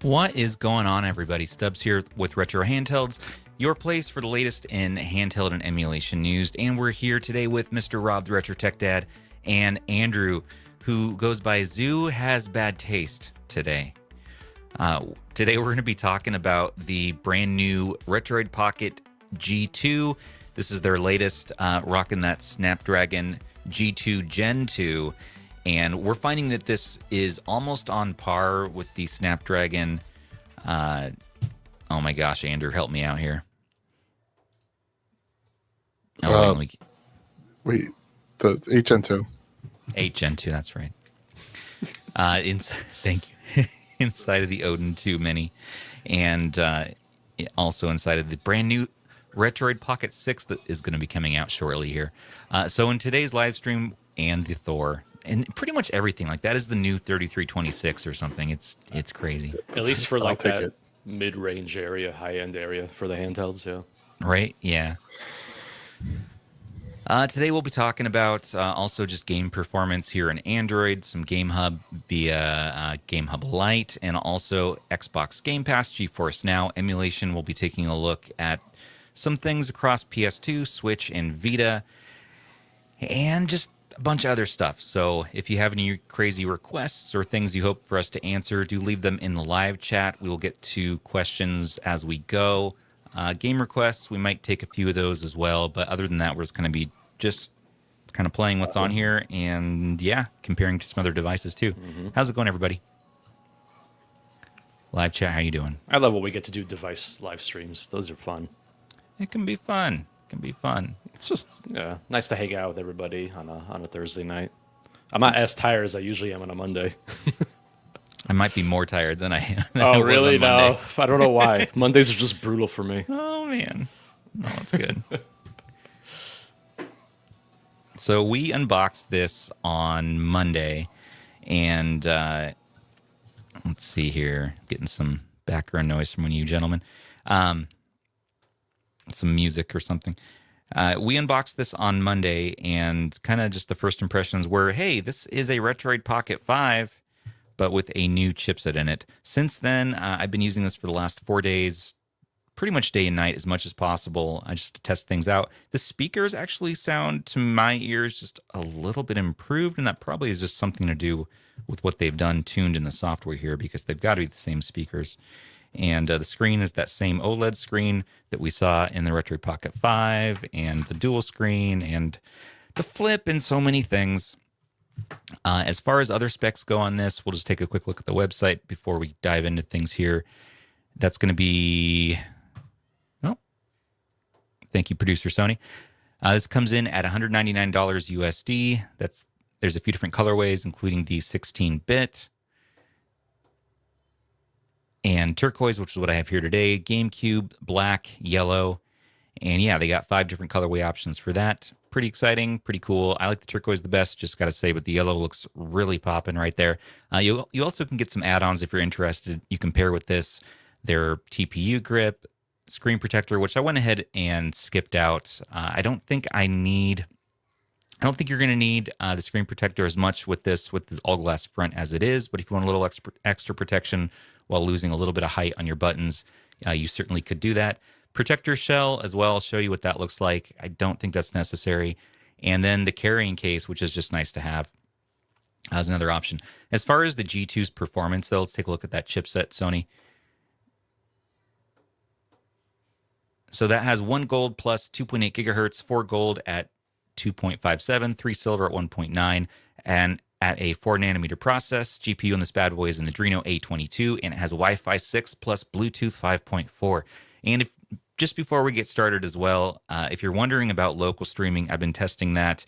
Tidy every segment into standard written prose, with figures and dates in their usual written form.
What is going on, everybody? Stubbs here with Retro Handhelds, your place for the latest in handheld and emulation news. And we're here today with Mr. Rob, the Retro Tech Dad, and Andrew, who goes by Zoo Has Bad Taste today. Today we're going to be talking about the brand new Retroid Pocket G2. This is their latest, rocking that Snapdragon G2 Gen 2. And we're finding that this is almost on par with the Snapdragon. Oh my gosh, Andrew, help me out here. Oh, wait, the 8 Gen 2. 8 Gen 2, that's right. Thank you. Inside of the Odin 2 Mini, and also inside of the brand new Retroid Pocket 6 that is going to be coming out shortly here. So in today's live stream and the Thor, and pretty much everything like that is the new 3326 or something. It's crazy. At least for like that mid-range area, high-end area for the handhelds, yeah. Right? Yeah. Today we'll be talking about also just game performance here in Android, some GameHub via GameHub Light, and also Xbox GamePass, GeForce Now, emulation. We'll be taking a look at some things across PS2, Switch, and Vita, and just a bunch of other stuff. So if you have any crazy requests or things you hope for us to answer, do leave them in the live chat. We will get to questions as we go. Game requests, we might take a few of those as well, but other than that, we're just going to be just kind of playing what's on here and, yeah, comparing to some other devices too. Mm-hmm. How's it going, everybody? Live chat, how you doing? I love when we get to do device live streams. Those are fun. It can be fun. It's just nice to hang out with everybody on a Thursday night. I'm not as tired as I usually am on a Monday. I might be more tired than I am. Oh, really? No, I don't know why. Mondays are just brutal for me. Oh, man. No, that's good. So we unboxed this on Monday, and let's see here. I'm getting some background noise from one of you gentlemen. Some music or something. We unboxed this on Monday, and kind of just the first impressions were, hey, this is a Retroid Pocket 5, but with a new chipset in it. Since then, I've been using this for the last 4 days, pretty much day and night as much as possible, just to test things out. The speakers actually sound, to my ears, just a little bit improved, and that probably is just something to do with what they've done tuned in the software here, because they've got to be the same speakers. And the screen is that same OLED screen that we saw in the Retroid Pocket 5, and the dual screen, and the flip, and so many things. As far as other specs go on this, we'll just take a quick look at the website before we dive into things here. That's going to be... Oh, thank you, producer Sony. This comes in at $199 USD. There's a few different colorways, including the 16-bit. And turquoise, which is what I have here today, GameCube, black, yellow, and yeah, they got 5 different colorway options for that. Pretty exciting, pretty cool. I like the turquoise the best, just got to say, but the yellow looks really popping right there. You also can get some add-ons if you're interested. You can pair with this their TPU grip, screen protector, which I went ahead and skipped out. I don't think you're going to need the screen protector as much with this, with the all-glass front as it is, but if you want a little extra protection while losing a little bit of height on your buttons, you certainly could do that. Protector shell as well, I'll show you what that looks like. I don't think that's necessary. And then the carrying case, which is just nice to have, as another option. As far as the G2's performance, though, let's take a look at that chipset, Sony. So that has 1 gold plus 2.8 gigahertz, 4 gold at 2.57, 3 silver at 1.9, and at a 4-nanometer process. GPU on this bad boy is an Adreno A22, and it has Wi-Fi 6 plus Bluetooth 5.4. And just before we get started as well, if you're wondering about local streaming, I've been testing that,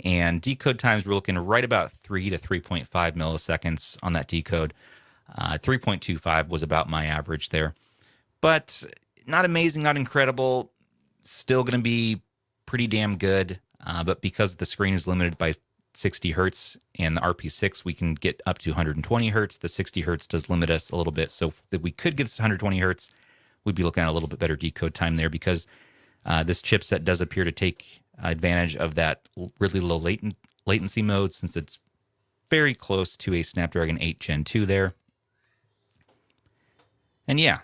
and decode times, we're looking right about 3 to 3.5 milliseconds on that decode. 3.25 was about my average there. But not amazing, not incredible, still going to be pretty damn good. But because the screen is limited by 60 hertz and the RP6, we can get up to 120 hertz. The 60 hertz does limit us a little bit. So if we could get this 120 hertz, we'd be looking at a little bit better decode time there, because this chipset does appear to take advantage of that really low latency mode, since it's very close to a Snapdragon 8 Gen 2 there. And yeah,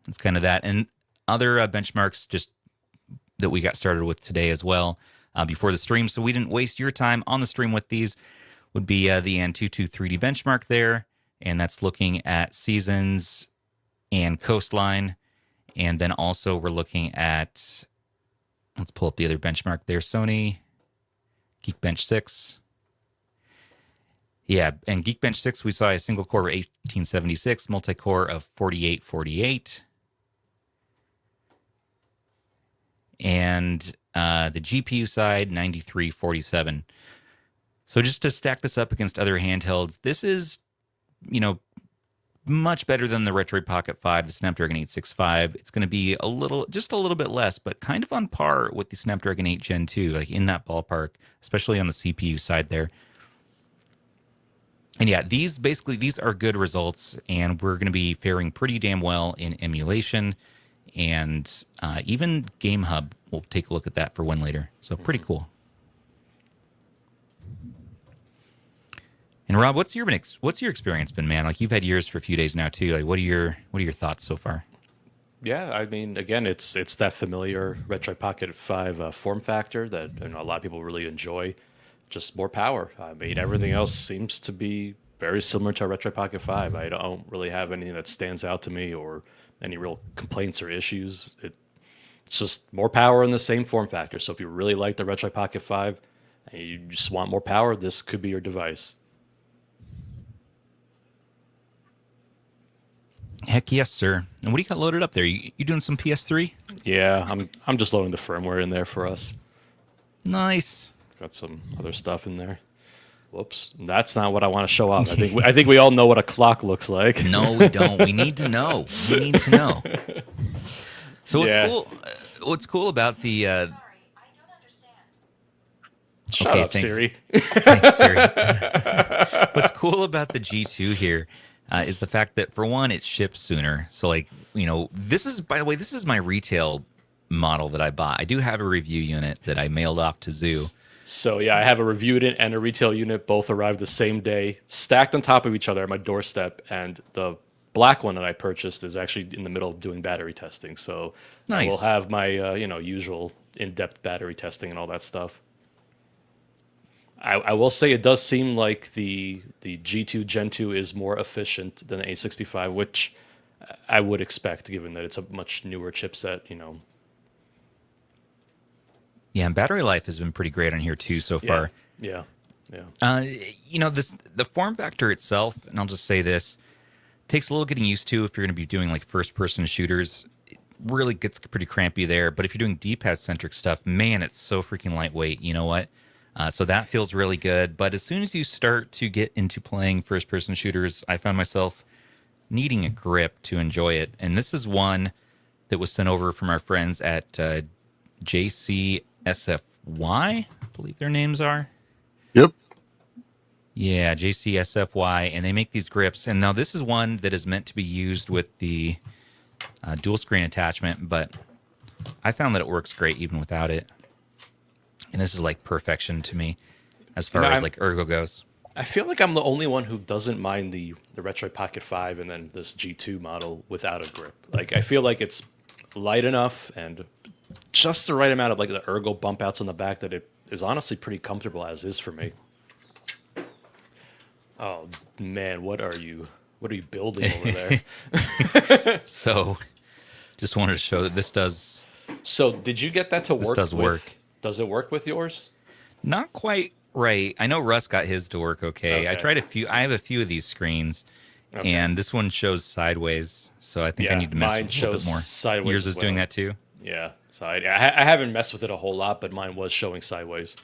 it's kind of that. And other benchmarks just that we got started with today as well before the stream, so we didn't waste your time on the stream with these, would be the Antutu 3D benchmark there, and that's looking at seasons and coastline. And then also we're looking at, let's pull up the other benchmark there, Sony Geekbench 6. Yeah, and Geekbench 6, we saw a single core of 1876, multi-core of 4848. And the GPU side, 9347. So just to stack this up against other handhelds, this is, much better than the Retroid Pocket 5, the Snapdragon 865. It's going to be just a little bit less, but kind of on par with the Snapdragon 8 Gen 2, like in that ballpark, especially on the CPU side there. And yeah, these are good results, and we're going to be faring pretty damn well in emulation, and even GameHub. We'll take a look at that for Winlator. So pretty cool. And Rob, what's your experience been, man? Like, you've had yours for a few days now too. Like, what are your thoughts so far? Yeah, I mean, again, it's that familiar Retroid Pocket 5 form factor that a lot of people really enjoy. Just more power. I mean, everything else seems to be very similar to a Retroid Pocket 5. I don't really have anything that stands out to me or any real complaints or issues. It's just more power in the same form factor. So if you really like the Retroid Pocket 5 and you just want more power, this could be your device. Heck yes, sir. And what do you got loaded up there? You doing some PS3? Yeah, I'm just loading the firmware in there for us. Nice. Got some other stuff in there. Whoops, that's not what I want to show off. I think we all know what a clock looks like. No, we don't. We need to know. So what's cool about the? Sorry, I don't understand. Shut up, thanks. Siri. Thanks, Siri. What's cool about the G2 here is the fact that, for one, it ships sooner. So, like, this is, by the way, this is my retail model that I bought. I do have a review unit that I mailed off to Zoo. So yeah, I have a review unit and a retail unit. Both arrived the same day, stacked on top of each other at my doorstep. And the black one that I purchased is actually in the middle of doing battery testing. So nice. I will have my usual in-depth battery testing and all that stuff. I will say it does seem like the G2 Gen 2 is more efficient than the A65, which I would expect given that it's a much newer chipset. Yeah, and battery life has been pretty great on here too so far. Yeah. The form factor itself, and I'll just say this, takes a little getting used to if you're going to be doing like first-person shooters. It really gets pretty crampy there. But if you're doing D-pad-centric stuff, man, it's so freaking lightweight. You know what? So that feels really good. But as soon as you start to get into playing first-person shooters, I found myself needing a grip to enjoy it. And this is one that was sent over from our friends at JCSFY, I believe their names are. Yep. Yeah, JCSFY, and they make these grips. And now this is one that is meant to be used with the dual screen attachment, but I found that it works great even without it. And this is like perfection to me as far as like ergo goes. I feel like I'm the only one who doesn't mind the Retroid Pocket 5 and then this G2 model without a grip. Like, I feel like it's light enough and just the right amount of like the ergo bump outs in the back that it is honestly pretty comfortable as is for me. Oh man, what are you building over there? So just wanted to show that this does. So did you get that to work? This does work. Does it work with yours? Not quite right. I know Russ got his to work okay. I tried I have a few of these screens, and this one shows sideways. So I think I need to mess with it a little bit more. Sideways. Yours is doing that too? Yeah. So I haven't messed with it a whole lot, but mine was showing sideways.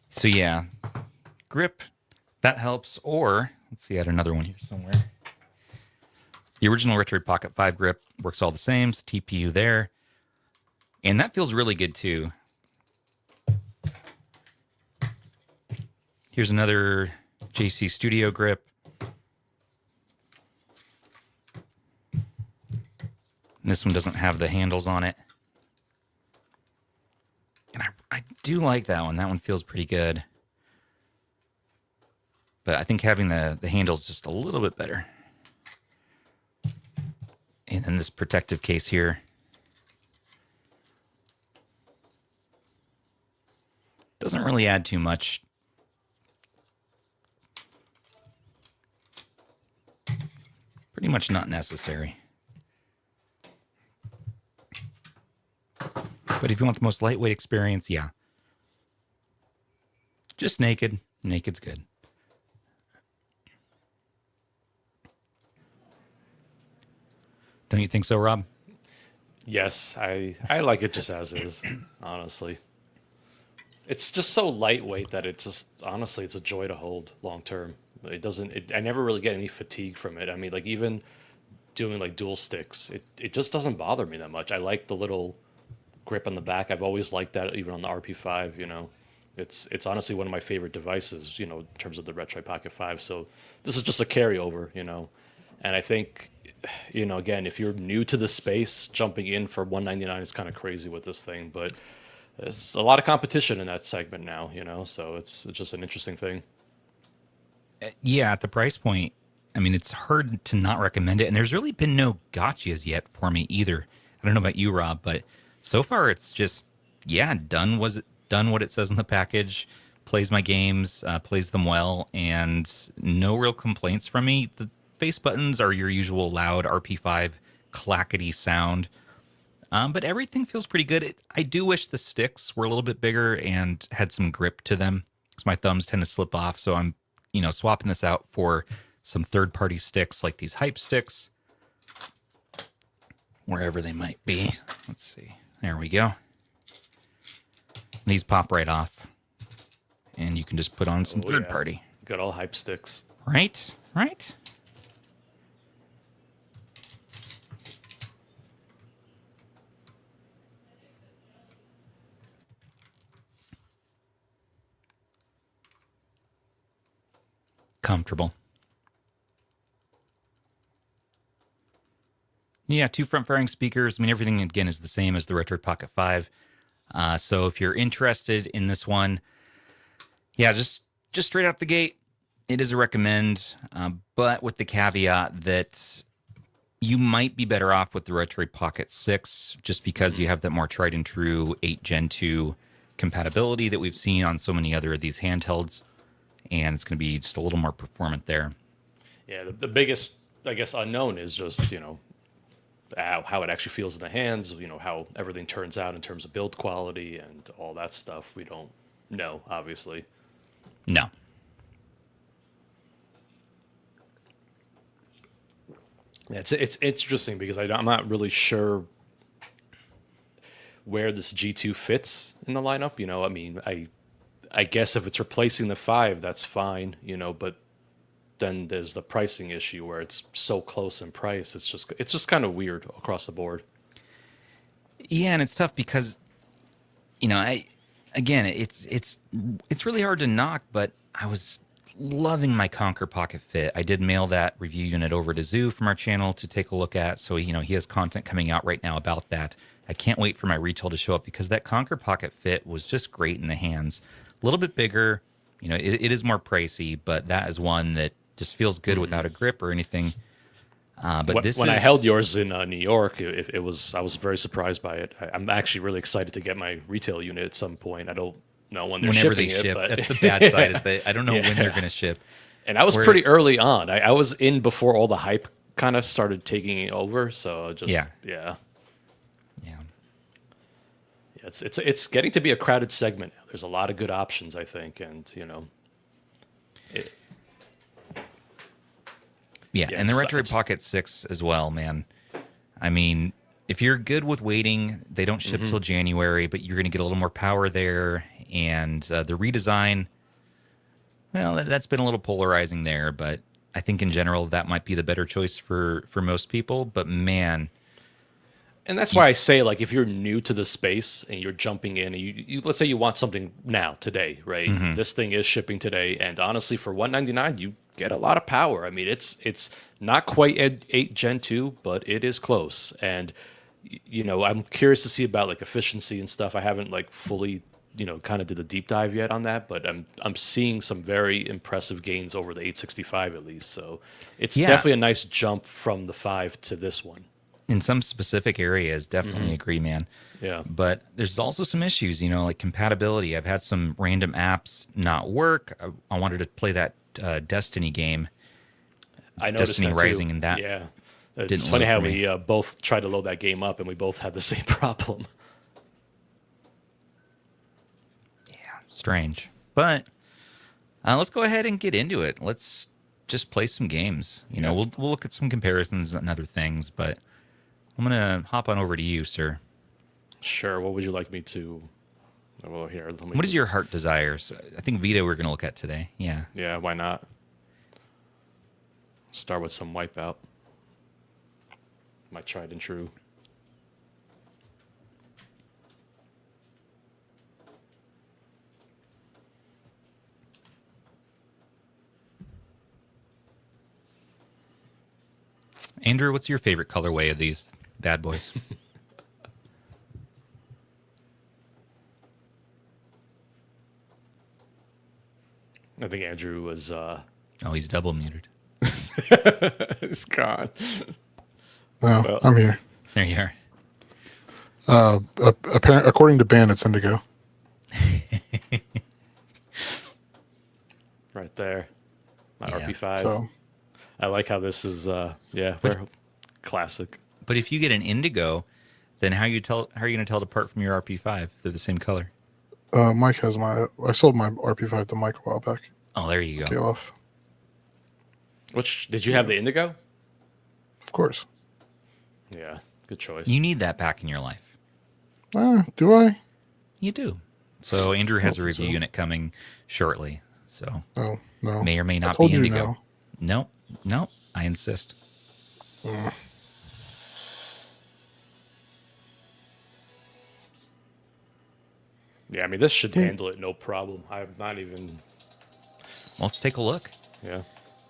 So yeah, grip, that helps. Or let's see, I had another one here somewhere. The original Retroid Pocket 5 grip works all the same. It's TPU there. And that feels really good too. Here's another JC Studio grip. And this one doesn't have the handles on it. And I do like that one. That one feels pretty good. But I think having the handles just a little bit better. And then this protective case here. Doesn't really add too much. Pretty much not necessary. But if you want the most lightweight experience, yeah. Just naked. Naked's good. Don't you think so, Rob? Yes, I like it just as is, honestly. It's just so lightweight that it just, honestly, it's a joy to hold long term. I never really get any fatigue from it. I mean, like even doing like dual sticks, it just doesn't bother me that much. I like the little grip on the back. I've always liked that, even on the RP5, you know. It's honestly one of my favorite devices, you know, in terms of the Retroid Pocket 5. So this is just a carryover, you know. And I think, you know, again, if you're new to the space, jumping in for $199 is kind of crazy with this thing, but there's a lot of competition in that segment now, you know, so it's just an interesting thing. Yeah, at the price point, I mean, it's hard to not recommend it. And there's really been no gotchas yet for me either. I don't know about you, Rob, but so far it's just, yeah, done what it says in the package, plays my games, plays them well, and no real complaints from me. The face buttons are your usual loud RP5 clackety sound. But everything feels pretty good. I do wish the sticks were a little bit bigger and had some grip to them, because my thumbs tend to slip off. So I'm, you know, swapping this out for some third-party sticks like these hype sticks, wherever they might be. Let's see. There we go. These pop right off, and you can just put on some third-party. Yeah. Good old hype sticks. Right? Right? Comfortable. Yeah, two front-firing speakers. I mean, everything, again, is the same as the Retroid Pocket 5. So if you're interested in this one, yeah, just straight out the gate, it is a recommend, but with the caveat that you might be better off with the Retroid Pocket 6, just because you have that more tried and true 8 Gen 2 compatibility that we've seen on so many other of these handhelds, and it's going to be just a little more performant there. Yeah, the biggest, I guess, unknown is just, you know, how it actually feels in the hands, you know, how everything turns out in terms of build quality and all that stuff. We don't know, obviously. No. It's interesting because I'm not really sure where this G2 fits in the lineup. You know, I mean, I guess if it's replacing the 5, that's fine, you know, but then there's the pricing issue where it's so close in price. It's just kind of weird across the board. Yeah, and it's tough because, you know, it's really hard to knock, but I was loving my KONKR Pocket Fit. I did mail that review unit over to Zoo from our channel to take a look at. So, you know, he has content coming out right now about that. I can't wait for my retail to show up because that KONKR Pocket Fit was just great in the hands. A little bit bigger, you know, it is more pricey, but that is one that just feels good without a grip or anything. But when I held yours in New York, I was very surprised by it. I'm actually really excited to get my retail unit at some point. I don't know when they're whenever shipping they ship. But That's the bad side is that I don't know when they're going to ship. And I was pretty early on. I was in before all the hype kind of started taking it over. So yeah. It's getting to be a crowded segment. There's a lot of good options, I think, and you know. And the Retroid Pocket 6 as well, man. I mean, if you're good with waiting, they don't ship till January, but you're going to get a little more power there. And the redesign, well, that's been a little polarizing there, but I think in general that might be the better choice for most people. But man. And that's why I say, like, if you're new to the space and you're jumping in, and you let's say you want something now, today, right? This thing is shipping today, and honestly, for $199, you get a lot of power. I mean, it's not quite 8 Gen 2, but it is close. And I'm curious to see about like efficiency and stuff. I haven't like fully, kind of did a deep dive yet on that, but I'm seeing some very impressive gains over the 865 at least. So it's Yeah. definitely a nice jump from the 5 to this one. In some specific areas, definitely agree, man. Yeah. But there's also some issues, like compatibility. I've had some random apps not work. I wanted to play that Destiny game, I noticed Destiny that too. Rising, and that Yeah. It's didn't funny load how for me. we both tried to load that game up and we both had the same problem. strange. But let's go ahead and get into it. Let's just play some games. We'll look at some comparisons and other things, but I'm gonna hop on over to you, sir. Sure. What would you like me to? Well, here. What is your heart desires? I think Vita we're gonna look at today. Yeah. Yeah. Why not? Start with some Wipeout. My tried and true. Andrew, what's your favorite colorway of these bad boys? I think Andrew was. Oh, he's double muted. It's gone. No, Well- I'm here. There you are. According to Ban, it's Indigo. Right there. My Yeah. RP5. So I like how this is. Very classic. But if you get an indigo, then how are you gonna tell it apart from your RP5? They're the same color. Mike has I sold my RP5 to Mike a while back. Oh, there you go. Tail off, Which did you have the Indigo? of course. Yeah, good choice. You need that back in your life. Do I? You do. So Andrew has a think review so. unit coming shortly. So Oh no. may or may I not told be you indigo. no. No, I insist. Yeah, I mean this should handle it no problem. I'm not even. Well, let's take a look. Yeah,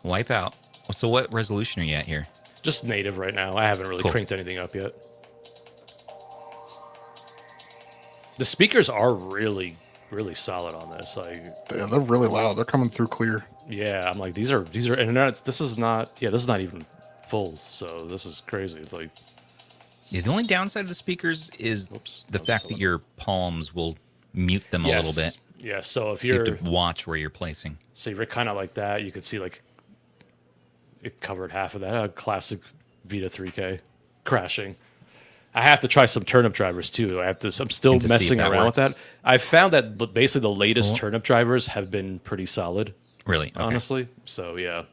Wipeout. So what resolution are you at here? just native right now. I haven't really Cool. cranked anything up yet. The speakers are really, really solid on this. Like, They're really loud. They're coming through clear. yeah, I'm like these are, and this is not even full. So this is crazy. It's like, Yeah, the only downside of the speakers is Oops, the that was fact that someone. your palms will mute them a little bit. Yeah, so if So you you're, have to watch where you're placing. so if you're kind of like that, you could see like it covered half of that. Classic Vita 3K crashing. I have to try some turnip drivers too. I'm still And to see if messing that around with works. that. I found that basically the latest Well- turnip drivers have been pretty solid, Really? Okay. honestly. So yeah,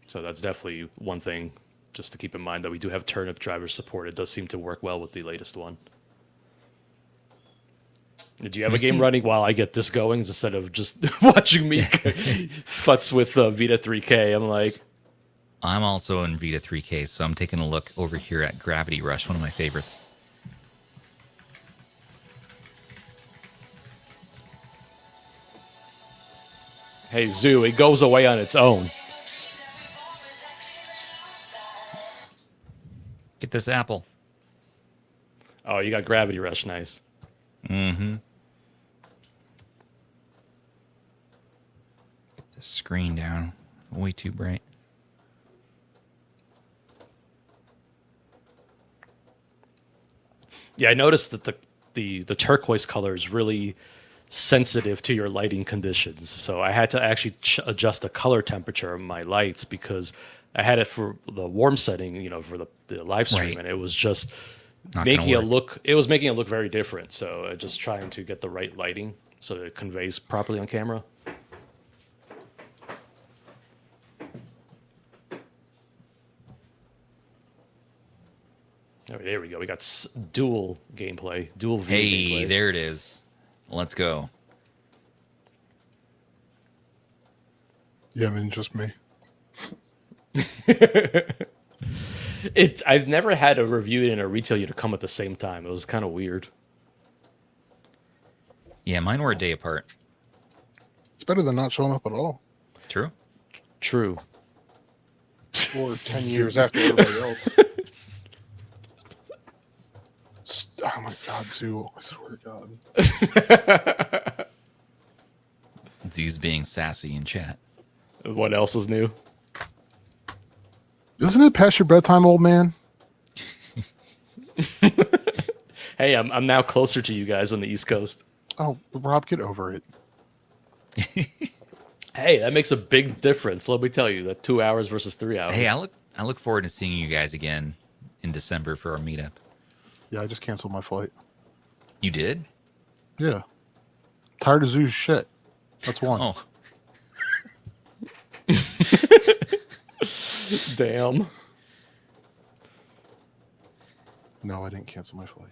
so that's definitely one thing just to keep in mind that we do have turnip driver support. It does seem to work well with the latest one. Did you have a game running while I get this going instead of just watching me futz with Vita 3K? I'm like, I'm also in Vita 3K, so I'm taking a look over here at Gravity Rush, one of my favorites. hey, Zoo, it goes away on its own. Get this apple. Oh, you got Gravity Rush, nice. Mm-hmm. Get the screen down. Way too bright. Yeah, I noticed that the turquoise color is really sensitive to your lighting conditions. So I had to actually adjust the color temperature of my lights because I had it for the warm setting, for the live stream, Right. and it was just Not making gonna it look. It was making it look very different. So just trying to get the right lighting so that it conveys properly on camera. Oh, there we go. We got dual gameplay, dual view Hey, gameplay. there it is. Let's go. Yeah, I mean, just me. I've never had a review and a retail unit come at the same time. It was kind of weird. Yeah, mine were a day apart. It's better than not showing up at all. True. True. Or 10 years after everybody else. Oh my God, Zoo! I swear to God. Z's being sassy in chat. What else is new? Isn't it past your bedtime, old man? Hey, I'm now closer to you guys on the East Coast. Oh, Rob, get over it. Hey, that makes a big difference. Let me tell you, that 2 hours versus 3 hours. Hey, I look forward to seeing you guys again in December for our meetup. Yeah, I just canceled my flight. You did? Yeah. Tired of Zoo's shit. That's one. Oh, Damn. No, I didn't cancel my flight.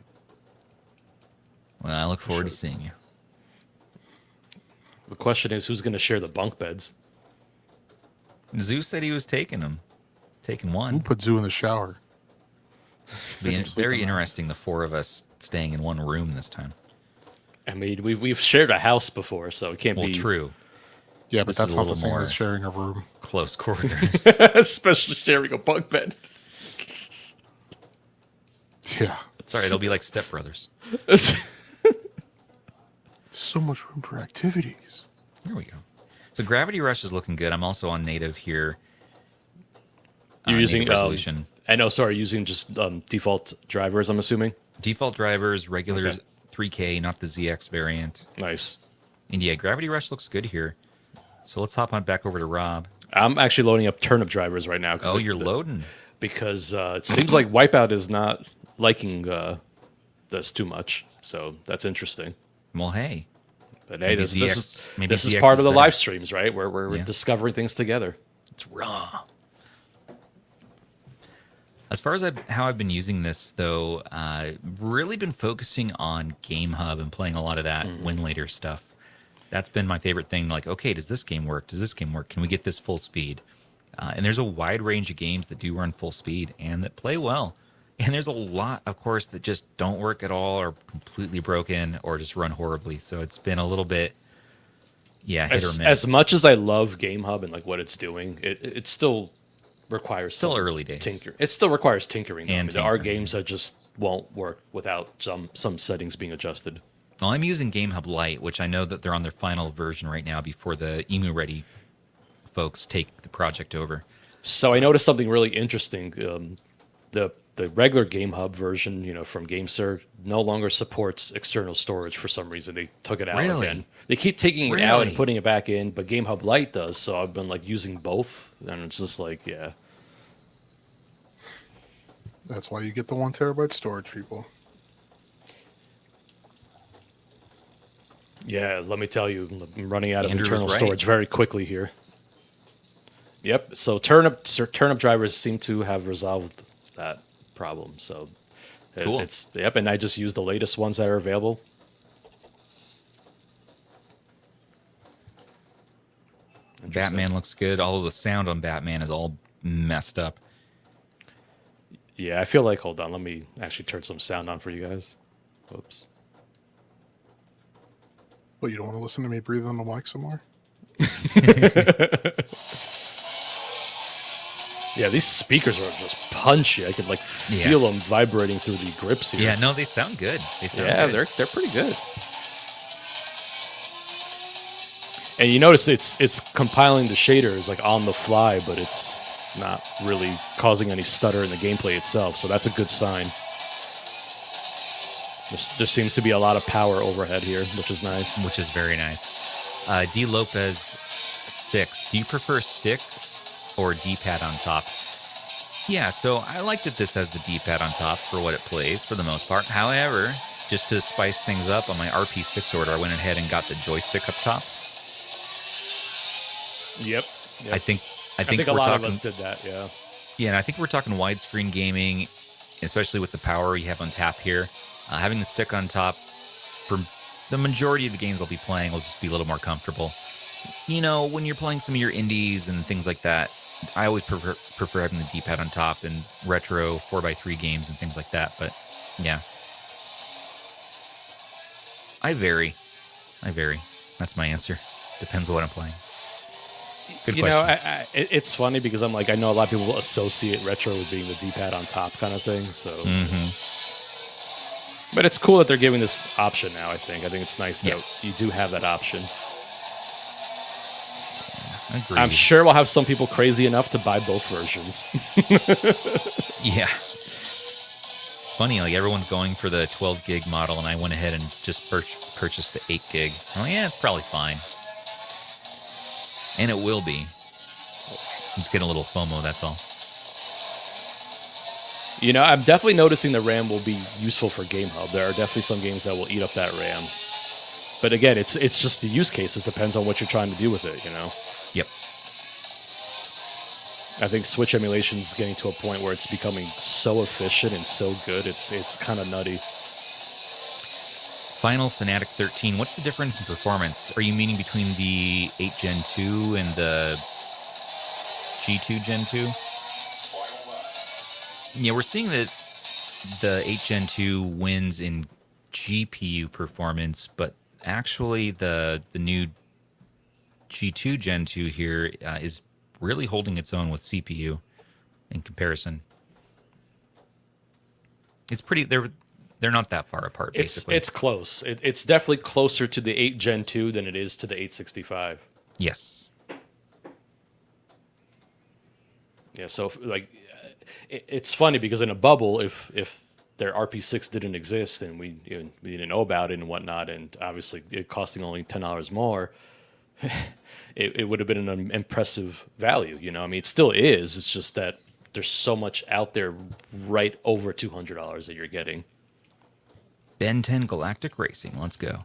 well, I look forward to seeing you. The question is, who's going to share the bunk beds? Zeus said he was taking them. Taking Who one. put Zoo in the shower? Being sleep very on that. interesting, the four of us staying in one room this time. I mean, we've shared a house before, so it can't Well, be true. Yeah, but This that's is a not the little same more- as sharing a room. Close quarters. especially sharing a bunk bed. Yeah. It's all right. It'll be like Step Brothers. So much room for activities. Here we go. So Gravity Rush is looking good. I'm also on native here. You're using native resolution. I know, sorry, using just default drivers, I'm assuming. Default drivers, regular Okay. 3K, not the ZX variant. Nice. And yeah, Gravity Rush looks good here. So let's hop on back over to Rob. I'm actually loading up turnip drivers right now. Oh, you're loading. Because it seems like Wipeout is not liking this too much. So that's interesting. Well, hey. But hey, Maybe this ZX is part of the better. live streams, right? Where we're Yeah. discovering things together. It's raw. As far as how I've been using this, though, really been focusing on GameHub and playing a lot of that Winlator stuff. That's been my favorite thing. Like, okay, does this game work? Does this game work? Can we get this full speed? And there's a wide range of games that do run full speed and that play well. And there's a lot, of course, that just don't work at all or completely broken or just run horribly. So it's been a little bit, hit or miss. As much as I love GameHub and like what it's doing, it still requires Still some early days. It still requires tinkering. And There are tinkering. games that just won't work without some settings being adjusted. Well, I'm using GameHub Light, which I know that they're on their final version right now before the EMU Ready folks take the project over. So I noticed something really interesting. The regular GameHub version, from GameSir, no longer supports external storage for some reason. They took it out Really? again. They keep taking it out and Really? putting it back in, but GameHub Light does. So I've been like using both, and it's just like, yeah. That's why you get the 1 terabyte storage, people. Yeah, let me tell you, I'm running out of Andrew was internal right. storage very quickly here. Yep. So turnip drivers seem to have resolved that problem. So Cool. and I just use the latest ones that are available. Batman looks good. Although the sound on Batman is all messed up. Yeah, I feel like, hold on, let me actually turn some sound on for you guys. Whoops. Well, you don't want to listen to me breathe on the mic some more? Yeah, these speakers are just punchy. I could like Yeah. feel them vibrating through the grips here. Yeah, no, they sound good. They sound Yeah, good. they're pretty good. And you notice it's compiling the shaders like on the fly, but it's not really causing any stutter in the gameplay itself. So that's a good sign. There seems to be a lot of power overhead here, which is nice. Which is very nice. D. Lopez 6. Do you prefer stick or D-pad on top? Yeah, so I like that this has the D-pad on top for what it plays for the most part. However, just to spice things up, on my RP6 order, I went ahead and got the joystick up top. Yep. I think I think a we're lot talking, of us did that. Yeah. Yeah, and I think we're talking widescreen gaming, especially with the power you have on tap here. Having the stick on top for the majority of the games I'll be playing will just be a little more comfortable. When you're playing some of your indies and things like that, I always prefer having the D-pad on top and retro 4x3 games and things like that. But yeah, I vary. That's my answer. Depends on what I'm playing. Good question. It's funny because I'm like, I know a lot of people associate retro with being the D-pad on top kind of thing. So Mm-hmm. But it's cool that they're giving this option now, I think. I think it's nice Yeah. that you do have that option. Agreed. I'm sure we'll have some people crazy enough to buy both versions. Yeah. It's funny, like everyone's going for the 12 gig model, and I went ahead and just purchased the 8 gig. I'm like, yeah, it's probably fine. And it will be. I'm just getting a little FOMO, that's all. You know, I'm definitely noticing the RAM will be useful for GameHub. There are definitely some games that will eat up that RAM. But again, it's just the use cases. Depends on what you're trying to do with it, you know? Yep. I think Switch emulation is getting to a point where it's becoming so efficient and so good. It's kind of nutty. Final Fanatic 13, what's the difference in performance? Are you meaning between the 8 Gen 2 and the G2 Gen 2? Yeah, we're seeing that the 8 Gen 2 wins in GPU performance, but actually the new G2 Gen 2 here is really holding its own with CPU in comparison. It's pretty, they're not that far apart, basically. It's close. It's definitely closer to the 8 Gen 2 than it is to the 865. Yes. Yeah, so like it's funny because in a bubble, if their RP6 didn't exist and we didn't know about it and whatnot, and obviously it costing only $10 more, it would have been an impressive value. You know, I mean, it still is. It's just that there's so much out there right over $200 that you're getting. Ben 10 Galactic Racing, let's go.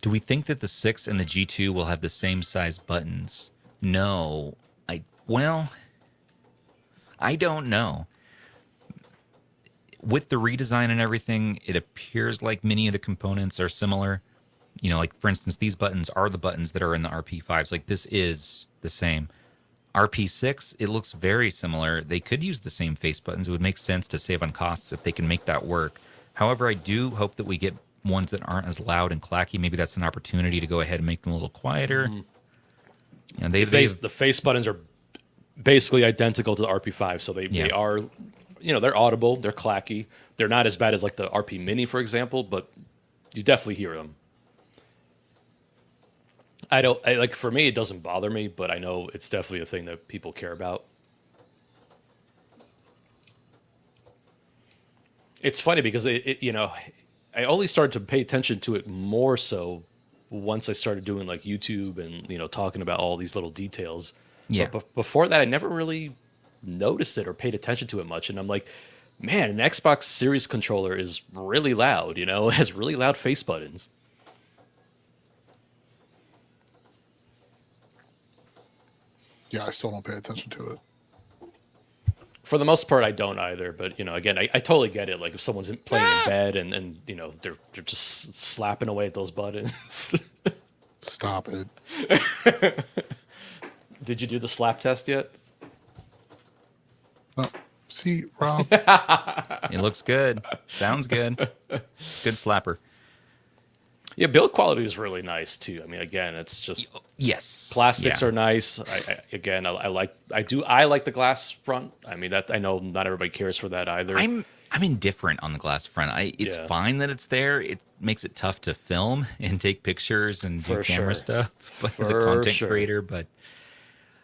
Do we think that the 6 and the G2 will have the same size buttons? No. I don't know. With the redesign and everything, it appears like many of the components are similar. You know, like for instance, these buttons are the buttons that are in the RP5s. Like this is the same. RP6, it looks very similar. They could use the same face buttons. It would make sense to save on costs if they can make that work. However, I do hope that we get ones that aren't as loud and clacky. Maybe that's an opportunity to go ahead and make them a little quieter. Mm-hmm. And the face buttons are basically identical to the RP5, so they are, you know, they're audible, they're clacky. They're not as bad as like the RP Mini, for example, but you definitely hear them. Like for me, it doesn't bother me, but I know it's definitely a thing that people care about. It's funny because you know, I only started to pay attention to it more so once I started doing like YouTube and, you know, talking about all these little details. Yeah. But before that, I never really noticed it or paid attention to it much. And I'm like, man, an Xbox Series controller is really loud, you know, it has really loud face buttons. Yeah, I still don't pay attention to it. For the most part, I don't either. But, you know, again, I totally get it. Like if someone's playing in bed and you know, they're just slapping away at those buttons. Stop it. Did you do the slap test yet? Oh, see, Rob. It looks good. Sounds good. It's a good slapper. Yeah, build quality is really nice too. I mean, again, it's just Yes. plastics are nice. I like the glass front. I mean, that I know not everybody cares for that either. I'm indifferent on the glass front. It's fine that it's there. It makes it tough to film and take pictures and do camera stuff as a content creator, but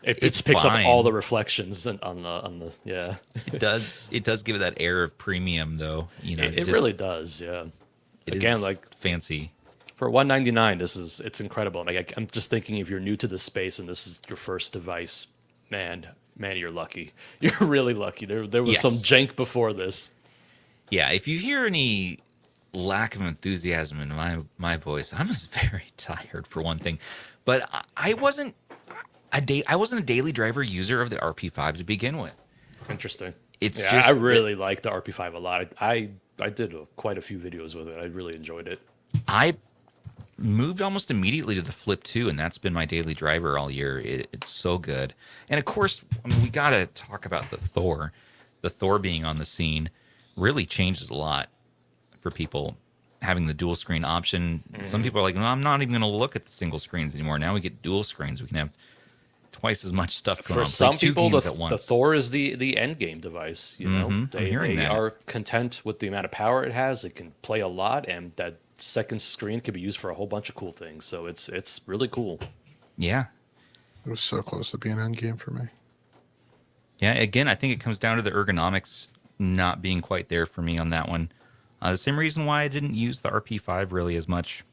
it it's picks fine. up all the reflections on the yeah. It does give it that air of premium though. You know, It really does. Yeah. It Again, is like fancy. for $199, it's incredible. Like I'm just thinking, if you're new to the space and this is your first device, man, you're lucky. You're really lucky. There was some jank before this. Yeah, if you hear any lack of enthusiasm in my voice, I'm just very tired for one thing. But I wasn't a daily driver user of the RP5 to begin with. Interesting. It's I really like the RP5 a lot. I did quite a few videos with it. I really enjoyed it. I moved almost immediately to the Flip 2, and that's been my daily driver all year. It's so good. And of course, I mean, we got to talk about the Thor. The Thor being on the scene really changes a lot for people having the dual screen option. Some people are like, no, I'm not even going to look at the single screens anymore. Now we get dual screens. We can have twice as much stuff going For on. some Play two people, games the at once. Thor is the end game device. You know, I'm hearing they that. are content with the amount of power it has. It can play a lot, and that second screen can be used for a whole bunch of cool things. So it's really cool. Yeah. It was so close to being end game for me. Yeah, again, I think it comes down to the ergonomics not being quite there for me on that one. The same reason why I didn't use the RP5 really as much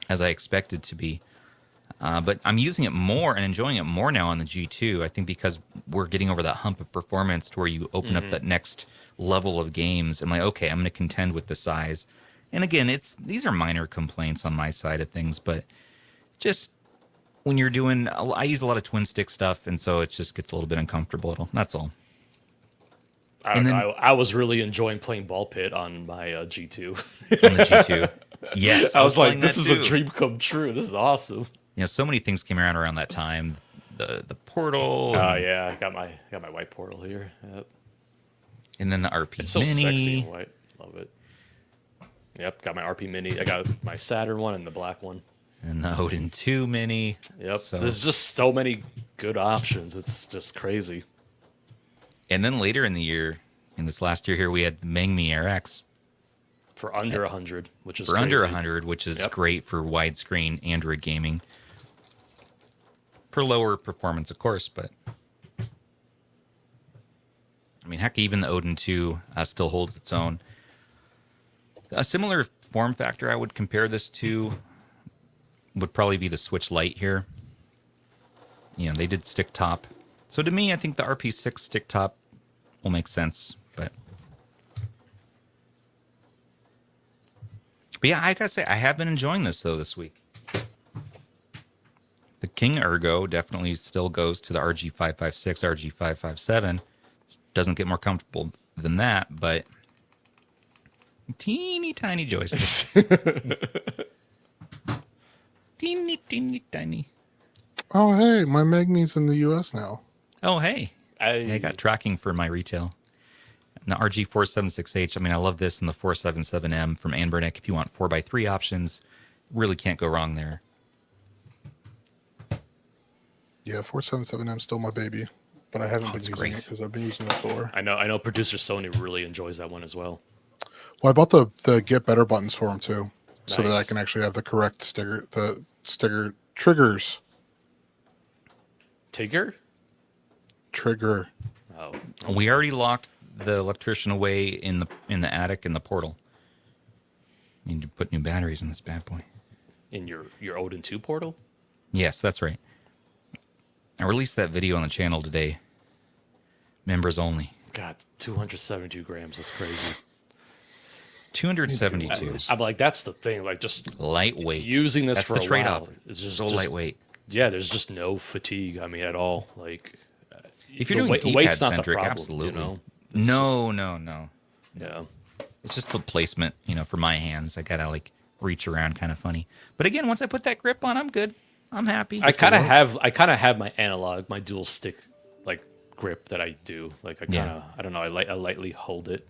as I expected to be. But I'm using it more and enjoying it more now on the G2. I think because we're getting over that hump of performance to where you open up that next level of games. I'm like, okay, I'm going to contend with the size. And again, these are minor complaints on my side of things, but just when you're doing, I use a lot of twin stick stuff, and so it just gets a little bit uncomfortable. That's all. I was really enjoying playing Ball Pit on my G2. On the G2. Yes, I was like, playing this that is too. a dream come true. This is awesome. You know, so many things came around that time. The portal. Oh yeah, I got my white portal here. Yep. And then the RP It's so Mini. sexy and white. Love it. Yep, got my RP Mini. I got my Saturn one and the black one. And the Odin 2 Mini. Yep. So, There's just so many good options. It's just crazy. and then later in the year, in this last year here, we had the Mengmi RX For under 100, which is for crazy. under 100, which is Yep. great for widescreen Android gaming. For lower performance, of course, but I mean, heck, even the Odin 2 still holds its own. A similar form factor I would compare this to would probably be the Switch Lite here. You know, they did stick top. So to me, I think the RP6 stick top will make sense, but yeah, I gotta say, I have been enjoying this though this week. The King Ergo definitely still goes to the RG556, RG557. Doesn't get more comfortable than that, but teeny tiny joystick. teeny tiny. Oh, hey, my Magni's in the U.S. now. Oh, hey. I I got tracking for my retail. And the RG476H, I mean, I love this, and the 477M from Anbernic. If you want 4x3 options, really can't go wrong there. Yeah, 477M still my baby, but I haven't been it's using great. it because I've been using the Thor. I know. Producer Sony really enjoys that one as well. Well, I bought the get better buttons for him too, so that I Nice. can actually have the correct sticker triggers. Tigger? Trigger. Oh, We already locked the electrician away in the attic in the portal. Need to put new batteries in this bad boy. in your Odin 2 portal? Yes, that's right. I released that video on the channel today. Members only. God, 272 grams. That's crazy. 272. I'm like, that's the thing. Like, just Lightweight. using this That's for the a trade-off. while, it's just So lightweight. Yeah, there's just no fatigue. I mean, at all. Like, If you're the doing weight's not the D-pad-centric, problem, absolutely. You know? It's No. Yeah. It's just the placement, for my hands. I gotta reach around kind of funny. But again, once I put that grip on, I'm good. I'm happy. I kind of have my analog, my dual stick grip that I do. Like I don't know. I lightly hold it,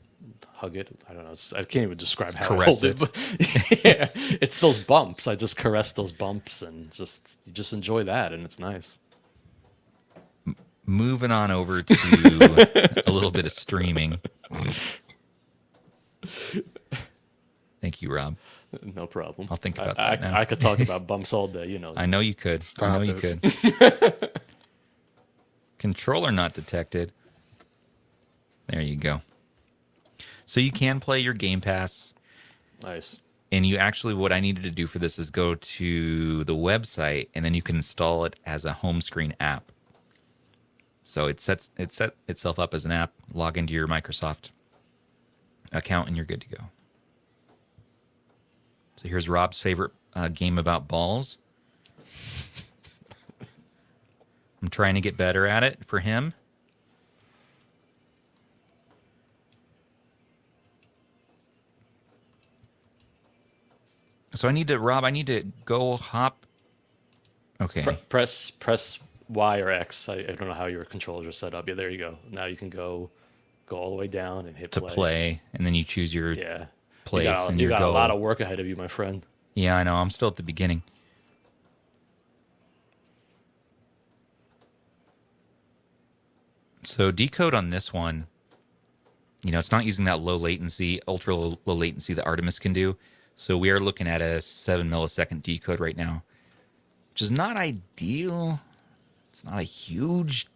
hug it. I don't know. I can't even describe how Caress I hold it. But yeah, it's those bumps. I just caress those bumps and you just enjoy that, and it's nice. Moving on over to a little bit of streaming. Thank you, Rob. No problem. I'll think about that now. I could talk about bumps all day. You know. I know you could. Stop I know you it. could. Controller not detected. There you go. So you can play your Game Pass. Nice. And you actually, what I needed to do for this is go to the website, and then you can install it as a home screen app. So it set itself up as an app, log into your Microsoft account, and you're good to go. So here's Rob's favorite game about balls. I'm trying to get better at it for him. So I need to go hop. Okay. Press Y or X. I don't know how your controllers are set up. Yeah, there you go. Now you can go all the way down and hit to play, and then you choose your Yeah. place and you your got goal. a lot of work ahead of you, my friend. Yeah, I know. I'm still at the beginning. So decode on this one, it's not using that low latency, ultra low latency that Artemis can do. So we are looking at a 7 millisecond decode right now, which is not ideal. It's not a huge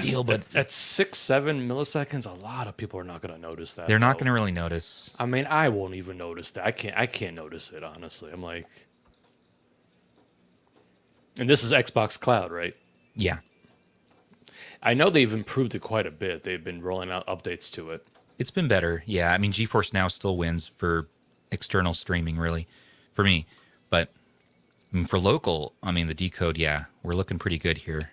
deal, but at 6-7 milliseconds, a lot of people are not going to notice that. they're not going to really notice. I mean, I won't even notice that. I can't notice it, honestly. I'm like, and this is Xbox Cloud, right? Yeah. I know they've improved it quite a bit. They've been rolling out updates to it. It's been better. Yeah. I mean, GeForce Now still wins for external streaming, really, for me. But for local, I mean, the decode, yeah, we're looking pretty good here.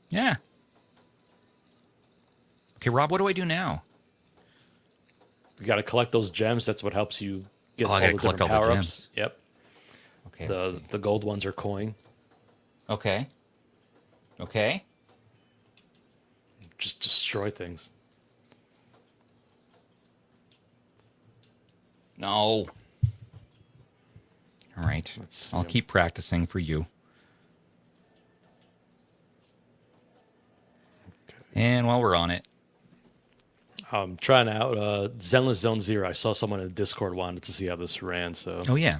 Yeah. Okay, Rob, what do I do now? You got to collect those gems. That's what helps you get all I the gotta collect different all the power-ups. gems. Yep. Okay. let's see. The gold ones are coin. Okay. Okay. Just destroy things. No. All right. I'll keep practicing for you. And while we're on it, I'm trying out Zenless Zone Zero. I saw someone in Discord wanted to see how this ran. So, oh yeah,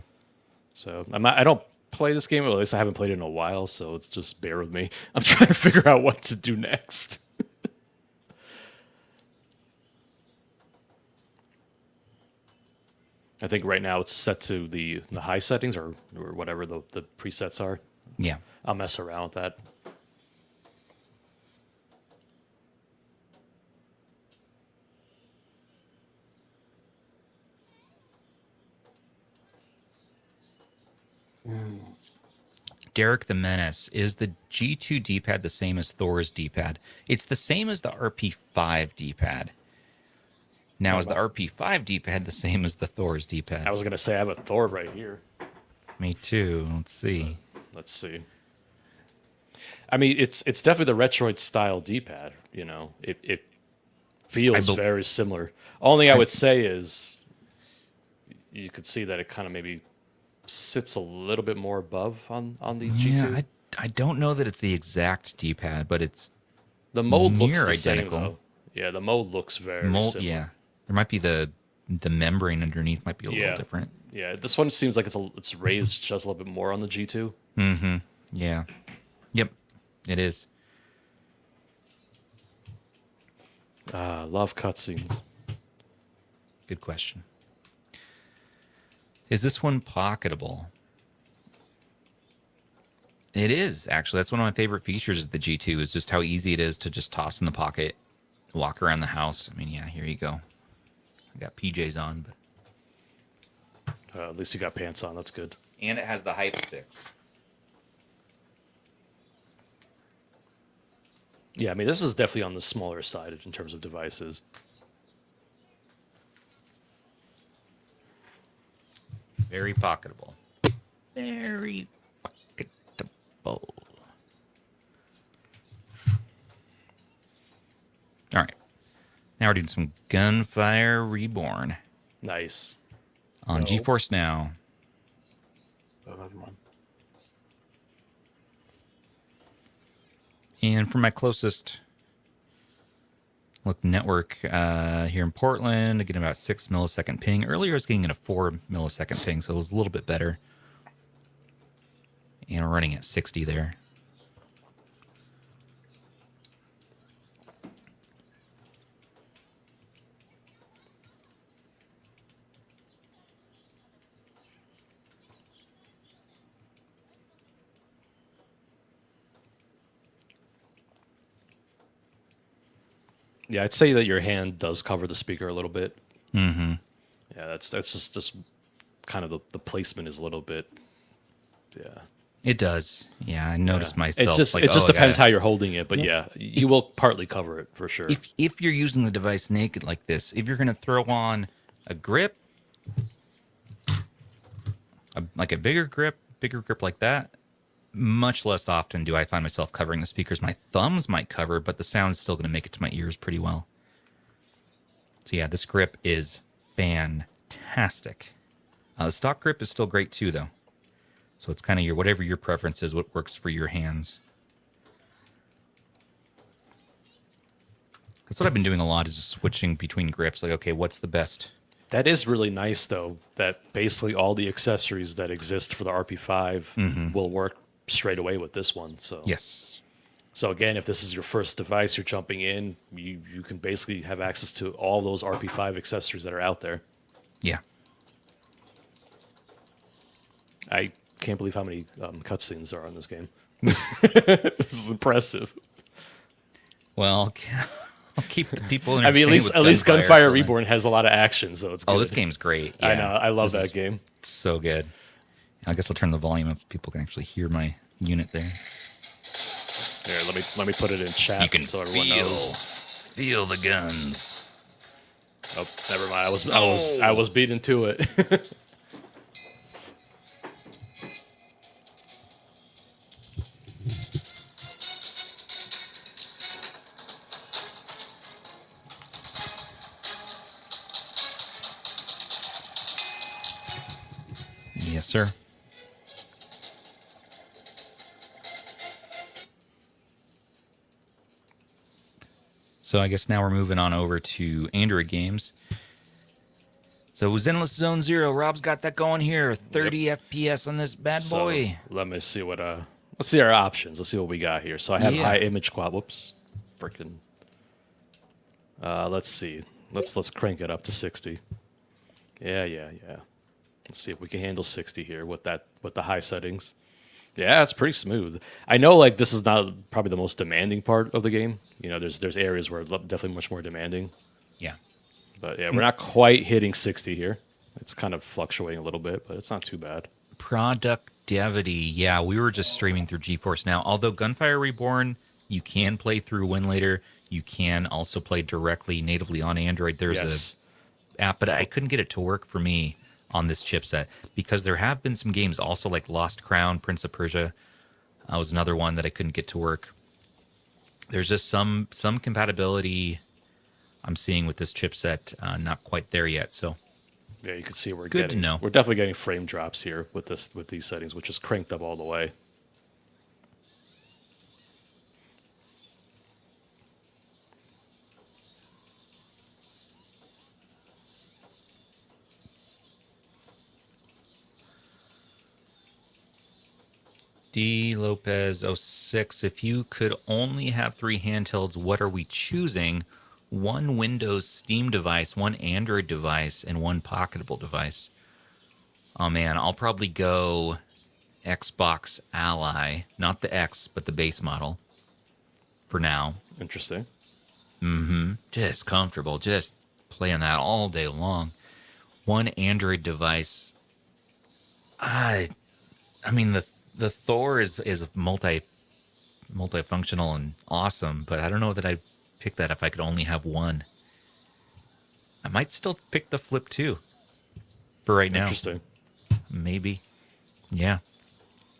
I don't play this game. Or at least I haven't played it in a while. So it's just bear with me. I'm trying to figure out what to do next. I think right now it's set to the high settings or whatever the presets are. yeah. I'll mess around with that. Derek the Menace, is the G2 D-pad the same as Thor's D-pad? It's the same as the RP5 D-pad. Now, is the RP5 D-pad the same as the Thor's D-pad? I was gonna say I have a Thor right here. Me too. Let's see. Let's see. I mean, it's definitely the Retroid style D-pad. It feels very similar. Only I would say is you could see that it kind of maybe sits a little bit more above on the G2. Yeah, I don't know that it's the exact D-pad, but it's the mold looks near the same, identical. though. Yeah, the mold looks very similar. Yeah, there might be the membrane underneath might be a little different. Yeah, this one seems like it's raised just a little bit more on the G2. Mm-hmm. Yeah. Yep. It is. Love cutscenes. Good question. Is this one pocketable? It is, actually. That's one of my favorite features of the G2 is just how easy it is to just toss in the pocket, walk around the house. I mean, yeah, here you go. I got PJs on, but At least you got pants on. That's good. and it has the hype sticks. Yeah, I mean, this is definitely on the smaller side in terms of devices. Very pocketable. Very pocketable. All right. Now we're doing some Gunfire Reborn Nice. on No. GeForce Now. Oh, never mind. And for my closest look network here in Portland, I get about 6 millisecond ping. Earlier I was getting a 4 millisecond ping, so it was a little bit better. And we're running at 60 there. Yeah, I'd say that your hand does cover the speaker a little bit. Mm-hmm. Yeah, that's just kind of the placement is a little bit. Yeah. It does. Yeah, I noticed Yeah. myself. It just depends how you're holding it, but yeah, you will partly cover it for sure. If you're using the device naked like this, if you're going to throw on a grip, like a bigger grip like that, much less often do I find myself covering the speakers. My thumbs might cover, but the sound's still going to make it to my ears pretty well. So yeah, this grip is fantastic. The stock grip is still great too, though. So it's kind of whatever your preference is, what works for your hands. That's what I've been doing a lot, is just switching between grips. Like, okay, what's the best? That is really nice, though, that basically all the accessories that exist for the RP5 will work straight away with this one. So Yes. So again, if this is your first device, you're jumping in, you can basically have access to all those RP5 accessories that are out there. Yeah. I can't believe how many cutscenes there are in this game. This is impressive. Well, I'll keep the people I entertained. mean, at least Gunfire till then. Reborn has a lot of action, so it's good. Oh, this game's great. I Yeah. know. I love This that is game. so good. I guess I'll turn the volume up so people can actually hear my unit there. Here, let me put it in chat You can so everyone knows. feel the guns. Oh, never mind. I was beaten to it. Yes, sir. So I guess now we're moving on over to Android games. So Zenless Zone Zero, Rob's got that going here. 30 FPS on this bad boy. So, let me see what let's see our options. Let's see what we got here. So I have Yeah. high image quality. Whoops. Freaking. Let's see. Let's crank it up to 60. Yeah. Let's see if we can handle 60 here with the high settings. Yeah, it's pretty smooth. I know like this is not probably the most demanding part of the game. You know, there's areas where it's definitely much more demanding. Yeah. But yeah, we're not quite hitting 60 here. It's kind of fluctuating a little bit, but it's not too bad. Productivity. Yeah, we were just streaming through GeForce Now. Although Gunfire Reborn, you can play through Winlator. You can also play directly natively on Android. There's Yes. a app, but I couldn't get it to work for me on this chipset because there have been some games also like Lost Crown, Prince of Persia. Was another one that I couldn't get to work. There's just some compatibility I'm seeing with this chipset, not quite there yet. So Yeah, you can see we're Good to getting, know. We're definitely getting frame drops here with these settings, which is cranked up all the way. D Lopez 06, if you could only have 3 handhelds, what are we choosing? 1 Windows Steam device, 1 Android device, and 1 Pocketable device. Oh man, I'll probably go Xbox Ally, not the X, but the base model for now. Interesting. Just comfortable, just playing that all day long. 1 Android device. I mean the Thor is multifunctional and awesome, but I don't know that I'd pick that if I could only have 1. I might still pick the Flip 2 for right now. Interesting. Maybe. Yeah.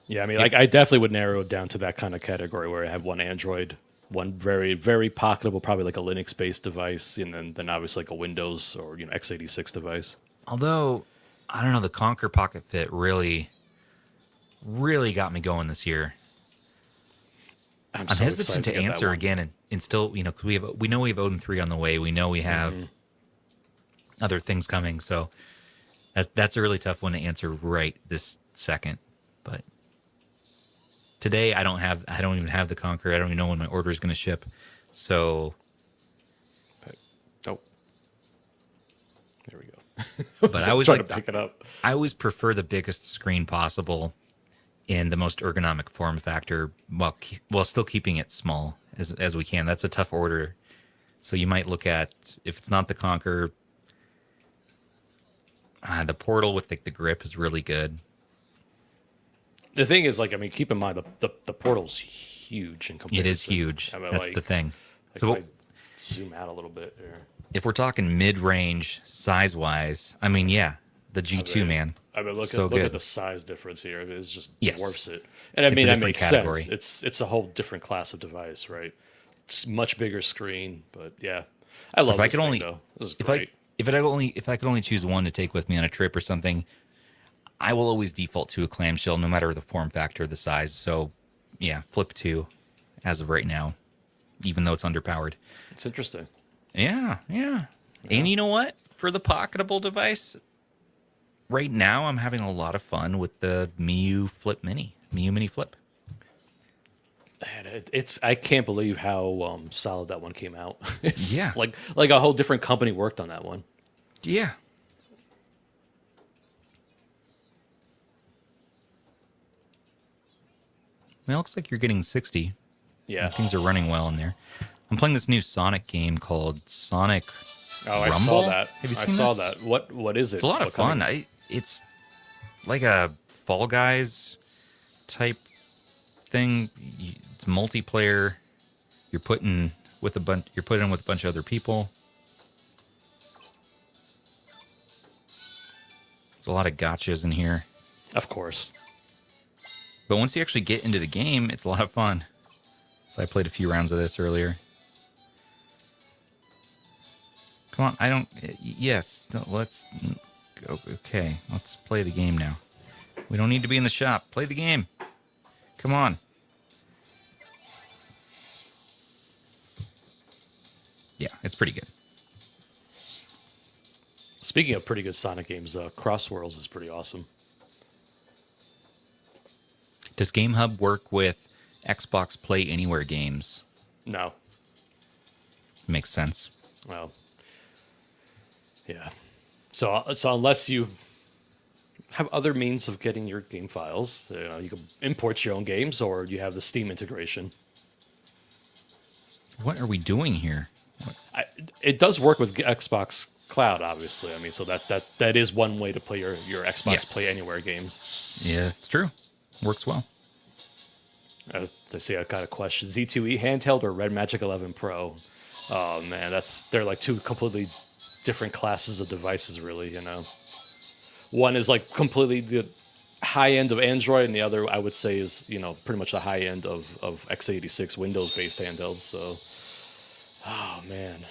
Yeah, I mean, like I definitely would narrow it down to that kind of category where I have 1 Android, 1 very, very pocketable, probably like a Linux-based device, and then obviously like a Windows or x86 device. Although, I don't know, the KONKR Pocket Fit really got me going this year. I'm so hesitant excited to get that answer one. again and still, because we know we have Odin 3 on the way. We know we have other things coming, so that's a really tough one to answer right this second. But today I don't even have the KONKR. I don't even know when my order is going to ship. So, Oh, there we go. but I always trying like to pick it up. I always prefer the biggest screen possible in the most ergonomic form factor, while still keeping it small as we can. That's a tough order. So you might look at, if it's not the KONKR, the Portal with the grip is really good. The thing is, like, I mean, keep in mind the Portal's huge in comparison. It is huge. I mean, That's like, the thing. Like So if I zoom out a little bit here. if we're talking mid-range size-wise, I mean, yeah, the G2, man. I mean, look So at good. the size difference here. It's just Yes. dwarfs it. And I It's a mean, that different makes category. sense. It's a whole different class of device, right? It's much bigger screen, but yeah, I love If I this could thing, only, though. This is if great. I could only choose one to take with me on a trip or something, I will always default to a clamshell no matter the form factor, the size. So, yeah, Flip 2 as of right now, even though it's underpowered. It's interesting. Yeah. And you know what? For the pocketable device, right now I'm having a lot of fun with the Miu Mini Flip. Man, I can't believe how solid that one came out. It's Yeah. like a whole different company worked on that one. Yeah. Well, it looks like you're getting 60. Yeah. Things are running well in there. I'm playing this new Sonic game called Sonic Oh, Rumble. I saw that. Have you I seen saw this? that. What is it? It's a lot of What kind fun. It's like a Fall Guys type thing. It's multiplayer. You're putting with a bunch of other people. There's a lot of gotchas in here. Of course. But once you actually get into the game, it's a lot of fun. So I played a few rounds of this earlier. Come on, I don't... Yes, let's... Okay, let's play the game now. We don't need to be in the shop. Play the game. Come on. Yeah, it's pretty good. Speaking of pretty good Sonic games, Crossworlds is pretty awesome. Does GameHub work with Xbox Play Anywhere games? No. Makes sense. Well, yeah. So unless you have other means of getting your game files, you can import your own games, or you have the Steam integration. What are we doing here? It does work with Xbox Cloud, obviously. I mean, so that is one way to play your Xbox Yes. Play Anywhere games. Yeah, it's true. Works well. As I see, I got a question: Z2E handheld or Red Magic 11 Pro? Oh man, they're like two completely different classes of devices, really. One is like completely the high end of Android, and the other I would say is pretty much the high end of x86 Windows based handhelds. So, oh man,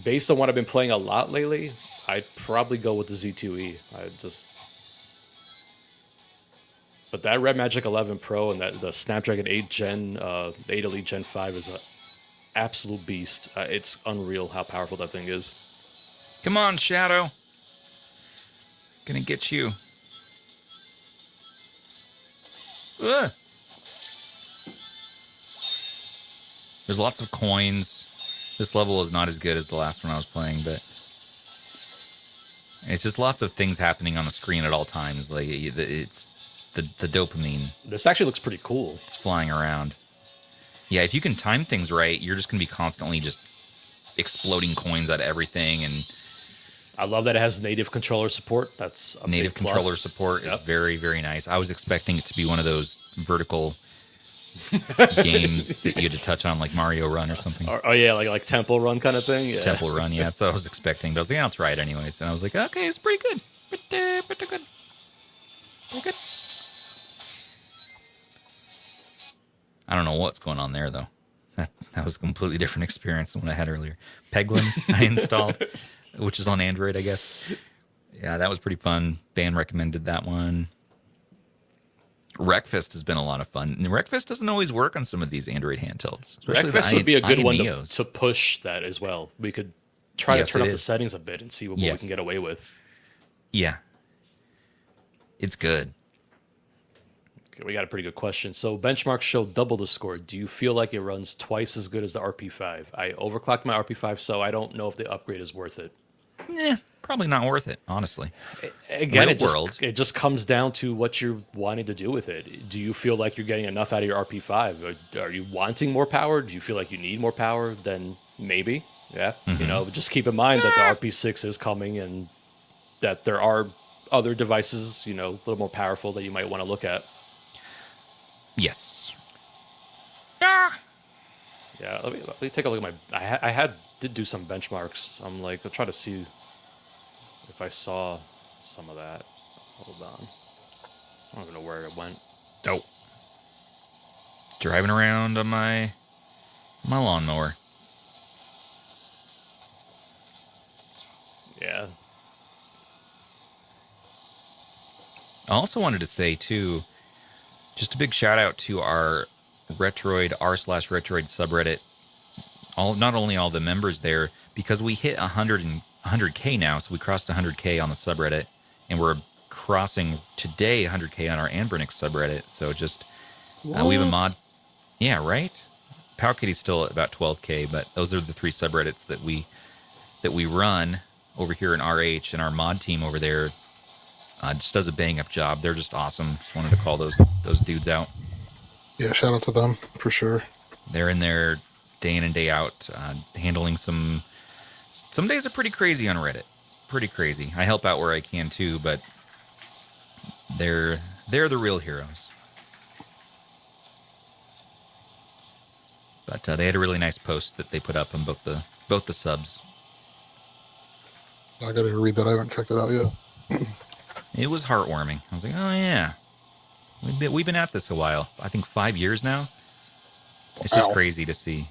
based on what I've been playing a lot lately, I'd probably go with the Z2E. But that Red Magic 11 Pro and the Snapdragon 8 Gen, 8 Elite Gen 5 is an absolute beast. It's unreal how powerful that thing is. Come on, Shadow. Gonna get you. Ugh. There's lots of coins. This level is not as good as the last one I was playing, but it's just lots of things happening on the screen at all times. Like it's the dopamine. This actually looks pretty cool. It's flying around. Yeah, if you can time things right, you're just gonna be constantly just exploding coins out of everything. And I love that it has native controller support. That's a native big plus. controller support is very, very nice. I was expecting it to be one of those vertical games that you had to touch on, like Mario Run or something. Oh yeah, like Temple Run kind of thing. Yeah. Temple Run, yeah, that's what I was expecting. But I was like, yeah, I'll try it anyways. And I was like, okay, it's pretty good. Pretty good. Pretty good. I don't know what's going on there, though. That was a completely different experience than what I had earlier. Peglin, I installed, which is on Android, I guess. Yeah, that was pretty fun. Van recommended that one. Wreckfest has been a lot of fun. And Wreckfest doesn't always work on some of these Android handhelds. Wreckfest would be a good one IMEOs. to push that as well. We could try Yes, to turn it up the is. settings a bit and see what we Yes. can get away with. Yeah. It's good. Okay, we got a pretty good question. So benchmarks show double the score. Do you feel like it runs twice as good as the RP5? I overclocked my RP5, so I don't know if the upgrade is worth it. Probably not worth it, honestly. Again, Real world. it just comes down to what you're wanting to do with it. Do you feel like you're getting enough out of your RP5? Are you wanting more power? Do you feel like you need more power? Then maybe, yeah. Just keep in mind that the RP6 is coming and that there are other devices, a little more powerful that you might want to look at. Yes. Yeah, let me take a look at my. I did do some benchmarks. I'll try to see if I saw some of that. Hold on. I don't even know where it went. Oh. Driving around on my lawnmower. Yeah. I also wanted to say too, just a big shout out to our Retroid r/Retroid subreddit. Not only all the members there, because we hit 100K now, so we crossed 100K on the subreddit, and we're crossing today 100K on our Anbernic subreddit. So just we have a mod. Yeah, right. Powkitty's still at about 12K, but those are the 3 subreddits that we run over here in RH, and our mod team over there just does a bang up job. They're just awesome. Just wanted to call those dudes out. Yeah, shout out to them for sure. They're in there day in and day out, handling some days are pretty crazy on Reddit. Pretty crazy. I help out where I can too, but they're the real heroes. But they had a really nice post that they put up on both the subs. I gotta read that. I haven't checked it out yet. It was heartwarming. I was like, oh yeah, we've been at this a while. I think 5 years now. It's just crazy to see.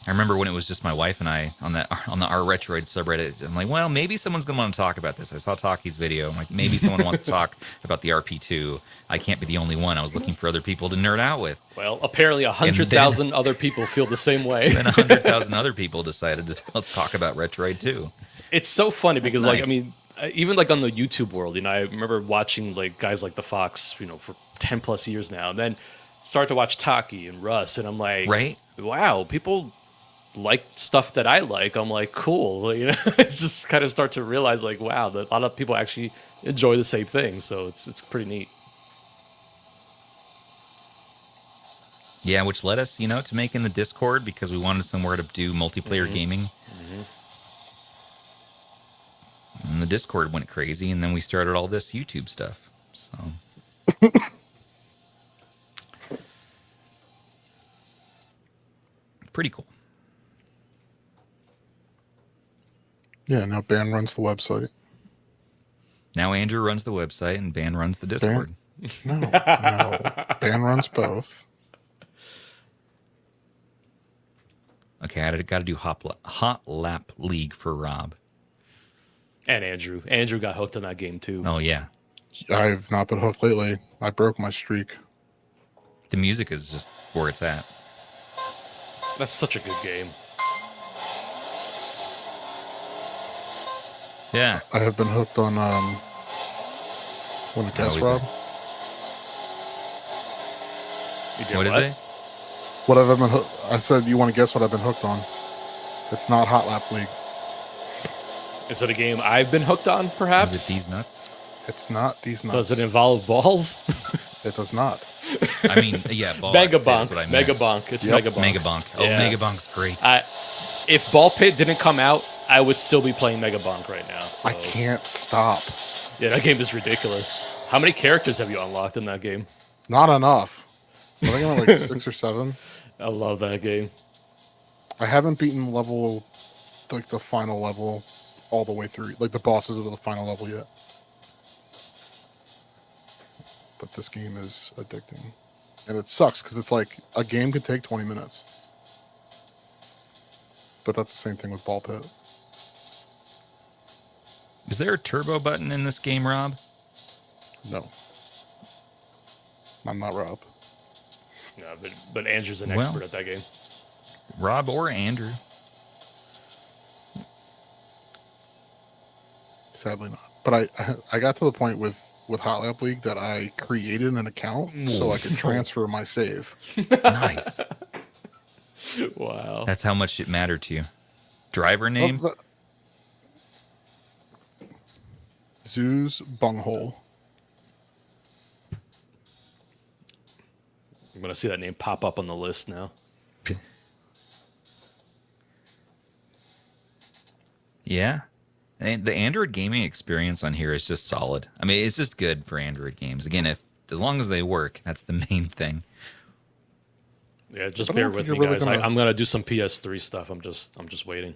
I remember when it was just my wife and I on the R Retroid subreddit. I'm like, well, maybe someone's gonna want to talk about this. I saw Taki's video. I'm like, maybe someone wants to talk about the RP2. I can't be the only one. I was looking for other people to nerd out with. Well, apparently 100,000 other people feel the same way. Then 100,000 other people decided to let's talk about Retroid 2. It's so funny because, nice. like, I mean, even like on the YouTube world, you know, I remember watching like guys like the Fox, you know, for 10 plus years now, and then start to watch Taki and Russ, and I'm like, right? Wow, people like stuff that I like. I'm like, cool, you know. It's just kind of start to realize, like, wow, that a lot of people actually enjoy the same thing. So it's pretty neat. Yeah, which led us, you know, to make in the Discord because we wanted somewhere to do multiplayer gaming. And the Discord went crazy, and then we started all this YouTube stuff. So pretty cool. Yeah, now Ben runs the website. Now Andrew runs the website, and Ban runs the Discord. No. Ben runs both. Okay, I got to do Hotlap League for Rob. And Andrew. Andrew got hooked on that game too. Oh, yeah. I've not been hooked lately. I broke my streak. The music is just where it's at. That's such a good game. Yeah. I have been hooked on want to guess, Rob? What is it? What have I been hooked? I said you want to guess what I've been hooked on. It's not Hotlap League. Is it a game I've been hooked on, perhaps? Is it These Nuts? It's not These Nuts. Does it involve balls? It does not. I mean, yeah, ball. Megabonk. That's what I meant. Megabonk. It's Yep. Megabonk. Megabonk. Oh, Yeah. Megabonk's great. If Ball Pit didn't come out, I would still be playing Megabonk right now. So. I can't stop. Yeah, that game is ridiculous. How many characters have you unlocked in that game? Not enough. I think I'm at like 6 or 7. I love that game. I haven't beaten level, like the final level, all the way through, like the bosses of the final level yet. But this game is addicting. And it sucks because it's like a game could take 20 minutes. But that's the same thing with Ball Pit. Is there a turbo button in this game, Rob? No. I'm not Rob. No, but Andrew's an Well. expert at that game. Rob or Andrew? Sadly not. But I got to the point with Hotlap League that I created an account so I could transfer my save. Nice. Wow. That's how much it mattered to you. Driver name? Zeus Bunghole. I'm going to see that name pop up on the list now. Yeah. And the Android gaming experience on here is just solid. I mean, it's just good for Android games. Again, as long as they work, that's the main thing. Yeah, just I don't bear think with you're me, really guys. gonna- I'm going to do some PS3 stuff. I'm just waiting.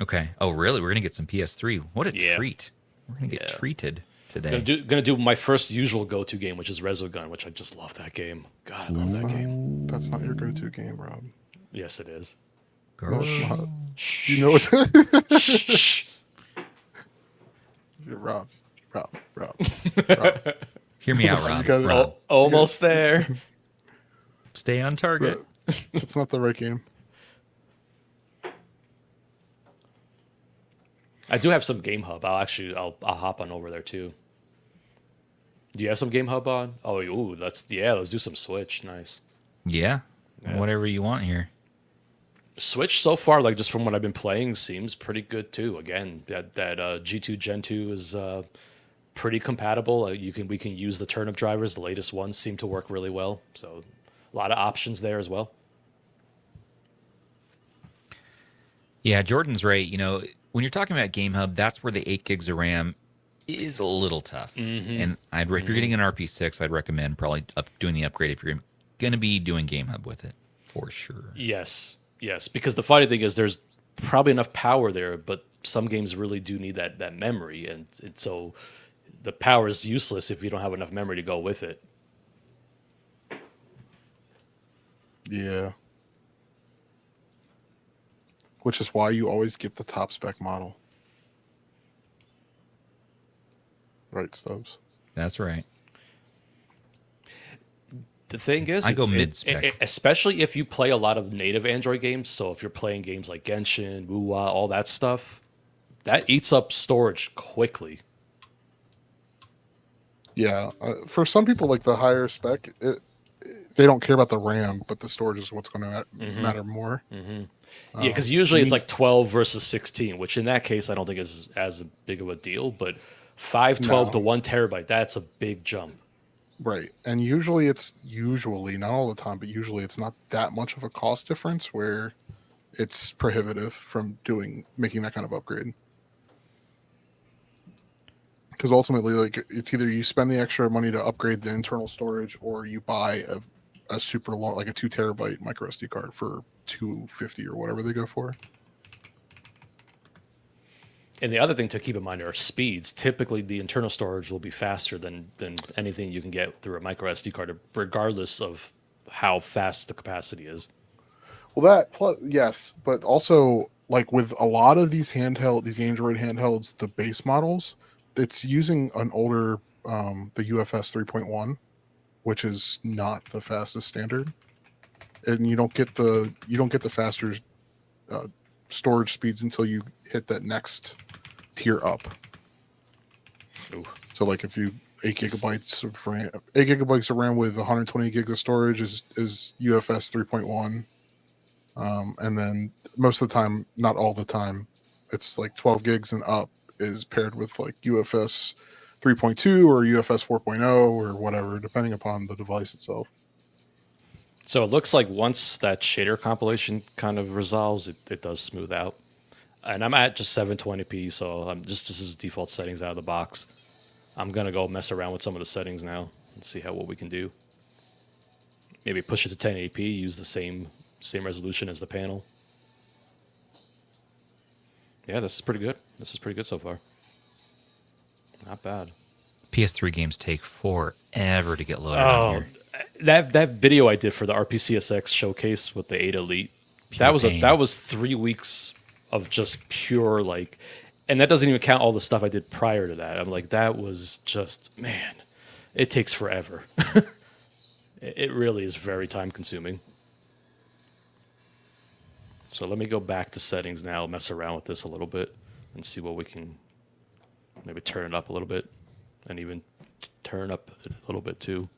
Okay. Oh, really? We're going to get some PS3. What a Yeah. treat. We're going to get Yeah. treated today. Gonna do my first usual go-to game, which is Resogun, which I just love that game. God, I love that game. That's not your go-to game, Rob. Yes, it is. No, Girl. it's not. You know what? Rob. Hear me out, You Rob. gotta- Rob, Almost there. stay on target. It's not the right game. I do have some GameHub. I'll hop on over there too. Do you have some GameHub on? Oh, ooh, let's do some Switch. Nice. Yeah, whatever you want here. Switch so far, like just from what I've been playing, seems pretty good too. Again, that G2 Gen 2 is pretty compatible. We can use the turnip drivers. The latest ones seem to work really well. So a lot of options there as well. Yeah, Jordan's right. You know, when you're talking about GameHub, that's where the 8 gigs of RAM is a little tough. And if you're getting an RP6, I'd recommend probably doing the upgrade if you're going to be doing GameHub with it, for sure. Yes, because the funny thing is there's probably enough power there, but some games really do need that memory, and so the power is useless if you don't have enough memory to go with it. Yeah. Which is why you always get the top spec model. Right, Stubbs? That's right. The thing is, I go mid-spec. especially if you play a lot of native Android games. So if you're playing games like Genshin, Wuwa, all that stuff, that eats up storage quickly. Yeah. For some people, like the higher spec, they don't care about the RAM, but the storage is what's going to matter more. Yeah, because usually it's like 12 versus 16, which in that case I don't think is as big of a deal. But 512 to 1 terabyte, that's a big jump. Right. And usually not all the time, but usually it's not that much of a cost difference where it's prohibitive from making that kind of upgrade. Because ultimately, like, it's either you spend the extra money to upgrade the internal storage, or you buy a super long, like a 2 terabyte micro SD card for $250 or whatever they go for. And the other thing to keep in mind are speeds. Typically, the internal storage will be faster than anything you can get through a micro SD card, regardless of how fast the capacity is. Well, yes, but also, like, with a lot of these Android handhelds, the base models, it's using an older the UFS 3.1, which is not the fastest standard, and you don't get the faster storage speeds until you hit that next tier up. Ooh. So, like, if you 8 gigabytes of RAM with 120 gigs of storage is UFS 3.1, and then most of the time, not all the time, it's like 12 gigs and up is paired with like UFS 3.2 or UFS 4.0 or whatever, depending upon the device itself. So it looks like once that shader compilation kind of resolves, it does smooth out. And I'm at just 720p, so I'm just this is default settings out of the box. I'm gonna go mess around with some of the settings now and see what we can do. Maybe push it to 1080p, use the same resolution as the panel. Yeah, this is pretty good. This is pretty good so far. Not bad. PS3 games take forever to get loaded on here. That video I did for the RPCSX showcase with the 8 Elite, that was 3 weeks of just pure, like, and that doesn't even count all the stuff I did prior to that. I'm like, that was just, man, it takes forever. It really is very time consuming. So let me go back to settings now, mess around with this a little bit, and see what we can maybe turn it up a little bit, and even turn up a little bit too.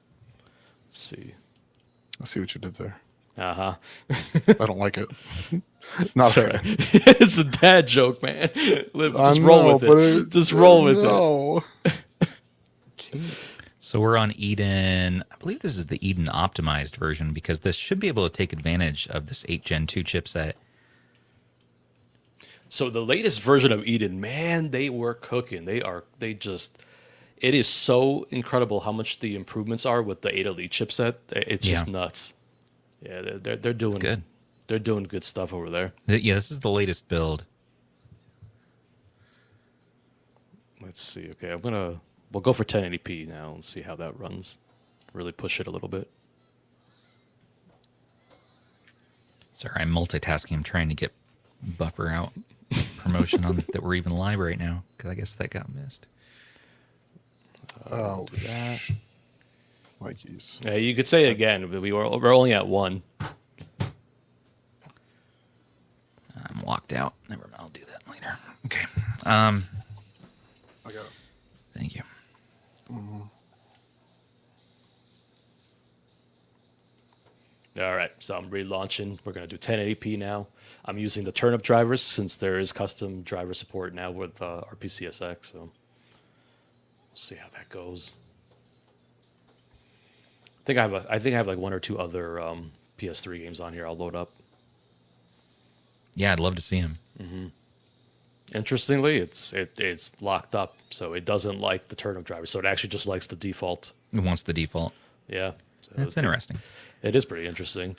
Let's see. I see what you did there. Uh-huh. I don't like it. Not Sorry. fair. It's a dad joke, man. Just roll with it. Just roll with it. So we're on Eden. I believe this is the Eden optimized version, because this should be able to take advantage of this 8 Gen 2 chipset. So the latest version of Eden, man, they were cooking. It is so incredible how much the improvements are with the 8 Elite chipset. It's just nuts. Yeah, they're doing good. They're doing good stuff over there. Yeah, this is the latest build. Let's see. Okay, we'll go for 1080p now and see how that runs. Really push it a little bit. Sorry, I'm multitasking. I'm trying to get buffer out promotion on that we're even live right now, because I guess that got missed. Oh, Do that. Mikey's. Yeah, you could say it again, but we're only at 1. I'm locked out. Never mind. I'll do that later. Okay. I got it. Thank you. All right, so I'm relaunching. We're going to do 1080p now. I'm using the turnip drivers since there is custom driver support now with RPCSX. So we'll see how that goes. I think I have like 1 or 2 other PS3 games on here. I'll load up. Yeah, I'd love to see him. Interestingly, it's locked up, so it doesn't like the turnip driver. So it actually just likes the default. It wants the default. Yeah, so That's interesting. It is pretty interesting.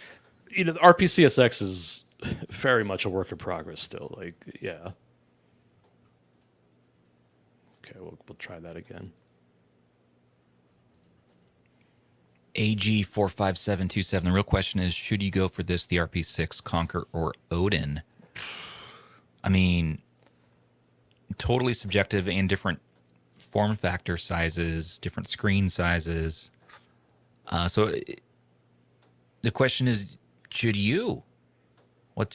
You know, the RPCSX is very much a work in progress still. Like, yeah. Okay, we'll try that again. AG45727. The real question is, should you go for this, the RP6, KONKR, or Odin? I mean, totally subjective and different form factor sizes, different screen sizes. So the question is, should you? What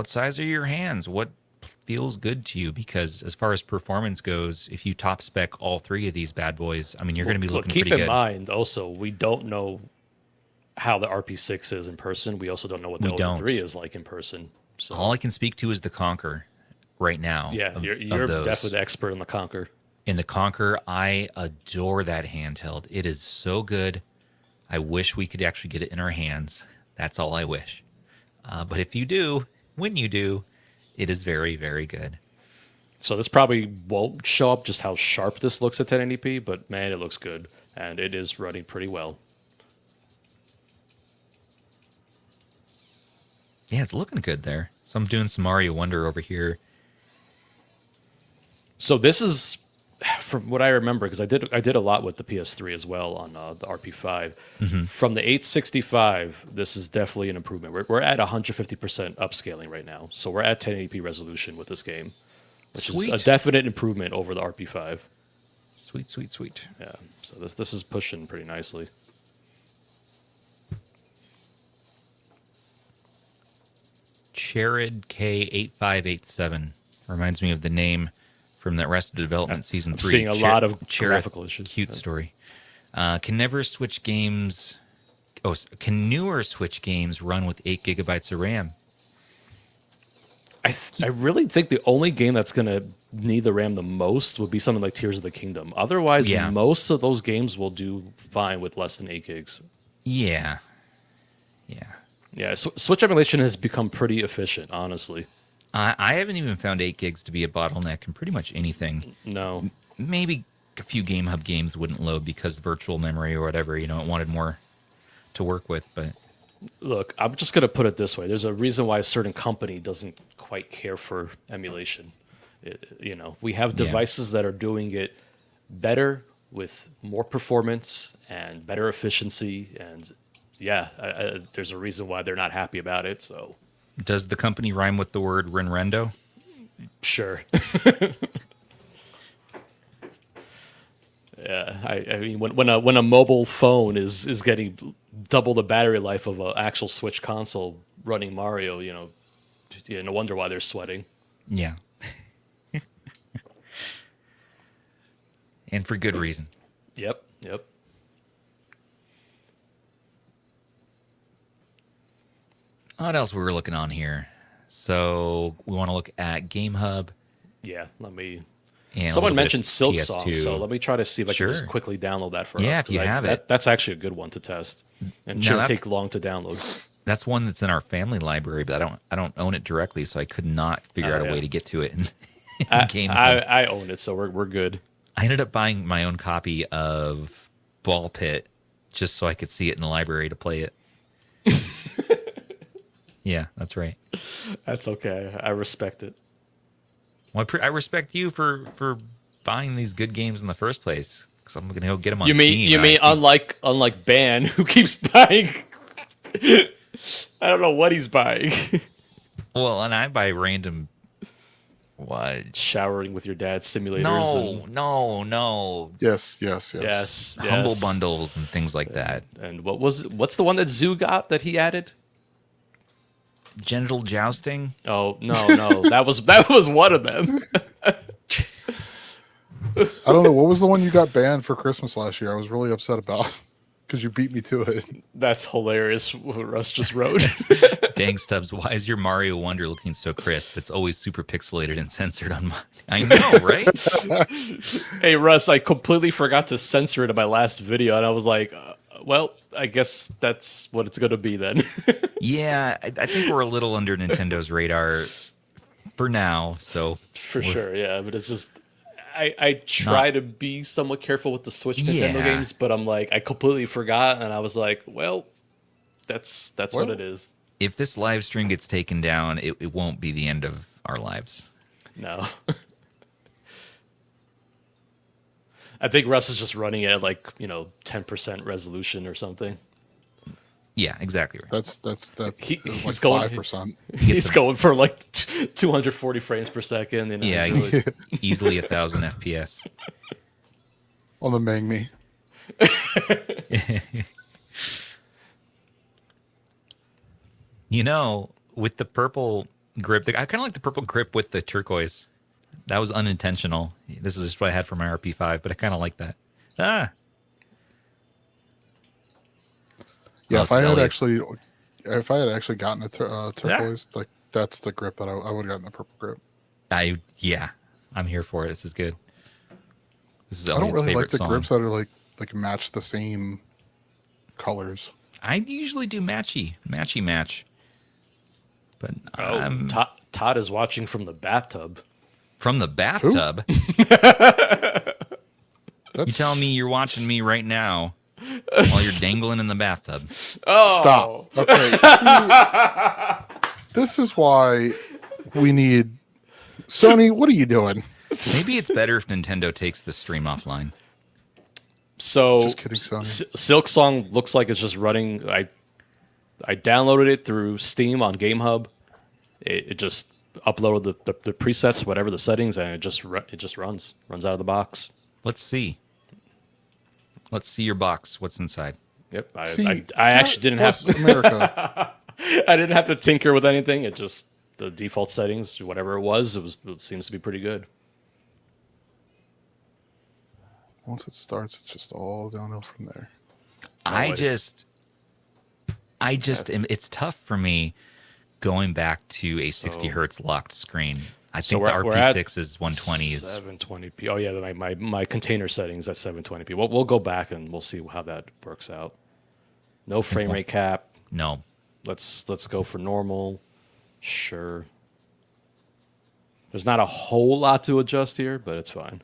size are your hands? What feels good to you? Because as far as performance goes, if you top spec all 3 of these bad boys, I mean, you're going to be looking pretty good. Keep in mind, also, we don't know how the RP6 is in person. We also don't know what the Odin 3 is like in person. So all I can speak to is the KONKR right now. Yeah, you're definitely the expert in the KONKR. In the KONKR, I adore that handheld. It is so good. I wish we could actually get it in our hands. That's all I wish. But if you do, when you do, it is very, very good. So this probably won't show up just how sharp this looks at 1080p, but man, it looks good. And it is running pretty well. Yeah, it's looking good there. So I'm doing some Mario Wonder over here. So this is, from what I remember, because I did a lot with the PS3 as well on the RP5. From the 865, this is definitely an improvement. We're at 150% upscaling right now, so we're at 1080p resolution with this game, which is a definite improvement over the RP5. Sweet, sweet, sweet. Yeah, so this is pushing pretty nicely. Charid K8587 reminds me of the name from that Arrested Development Season 3. Seeing a lot of graphical issues. Cute story. Can newer Switch games run with 8 gigabytes of RAM? I really think the only game that's going to need the RAM the most would be something like Tears of the Kingdom. Otherwise, most of those games will do fine with less than 8 gigs. Yeah. Yeah, Switch emulation has become pretty efficient, honestly. I haven't even found 8 gigs to be a bottleneck in pretty much anything. No. Maybe a few GameHub games wouldn't load because virtual memory or whatever, it wanted more to work with. But look, I'm just going to put it this way. There's a reason why a certain company doesn't quite care for emulation. We have devices that are doing it better with more performance and better efficiency. And there's a reason why they're not happy about it. So, does the company rhyme with the word Renrendo? Sure. Yeah, I mean, when a mobile phone is getting double the battery life of an actual Switch console running Mario, no wonder why they're sweating. Yeah. And for good reason. Yep. What else we were looking on here? So we want to look at GameHub. Yeah, let me... And someone mentioned Silk PS2. Song, so let me try to see if I can just quickly download that for us. Yeah, if you have it. That's actually a good one to test. And shouldn't take long to download. That's one that's in our family library, but I don't own it directly, so I could not figure out a way to get to it in GameHub. I own it, so we're good. I ended up buying my own copy of Ball Pit just so I could see it in the library to play it. Yeah, that's right. That's okay. I respect it. Well, I respect you for buying these good games in the first place, because I'm going to go get them on Steam. You mean unlike Ban, who keeps buying... I don't know what he's buying. Well, and I buy random What? Showering with your dad simulators. No. Yes. Yes. Humble bundles and things like that. And what's the one that Zoo got that he added? Genital jousting. Oh no, that was one of them. I don't know. What was the one you got banned for Christmas last year? I was really upset about because you beat me to it. That's hilarious. What Russ just wrote. Dang, Stubbs, why is your Mario Wonder looking so crisp? It's always super pixelated and censored on mine. I know, right? Hey Russ, I completely forgot to censor it in my last video, and I was like, well, I guess that's what it's gonna be then. Yeah, I think we're a little under Nintendo's radar for now. So For sure, yeah. But it's just I try to be somewhat careful with the Switch Nintendo games, but I'm like I completely forgot, and I was like, well, that's what it is. If this live stream gets taken down, it won't be the end of our lives. No. I think Russ is just running it at 10% resolution or something. Yeah, exactly right. That's He's like going 5%. He's going for 240 frames per second. You know, Yeah, really... easily 1,000 FPS. On the Mangmi. You know, with the purple grip, I kind of like the purple grip with the turquoise. That was unintentional. This is just what I had for my RP5, but I kind of like that. Yeah, Oh, if I had silly. actually gotten a turquoise, like that's the grip that I would have gotten the purple grip. I'm here for it. This is good. This is I don't Elliot's really like favorite the song. grips that are like match the same colors. I usually do match. But Todd is watching from the bathtub. from the bathtub, you telling me you're watching me right now while you're dangling in the bathtub? Oh, Stop. Okay. See, this is why we need Sony. What are you doing? Maybe it's better if Nintendo takes the stream offline. So Just kidding, Sony. Silk Song looks like it's just running. I downloaded it through Steam on GameHub. It just uploaded the presets, whatever the settings, and it just runs out of the box. Let's see your box. What's inside? Yep. See, I actually didn't have America. I didn't have to tinker with anything. It just the default settings, whatever it seems to be pretty good. Once it starts, it's just all downhill from there. Always. It's tough for me going back to a 60 hertz locked screen. I So think the we're at RP6 is 120. 720p. Oh yeah, my container settings at 720p. We'll go back and we'll see how that works out. No frame rate cap. No. Let's go for normal. Sure. There's not a whole lot to adjust here, but it's fine.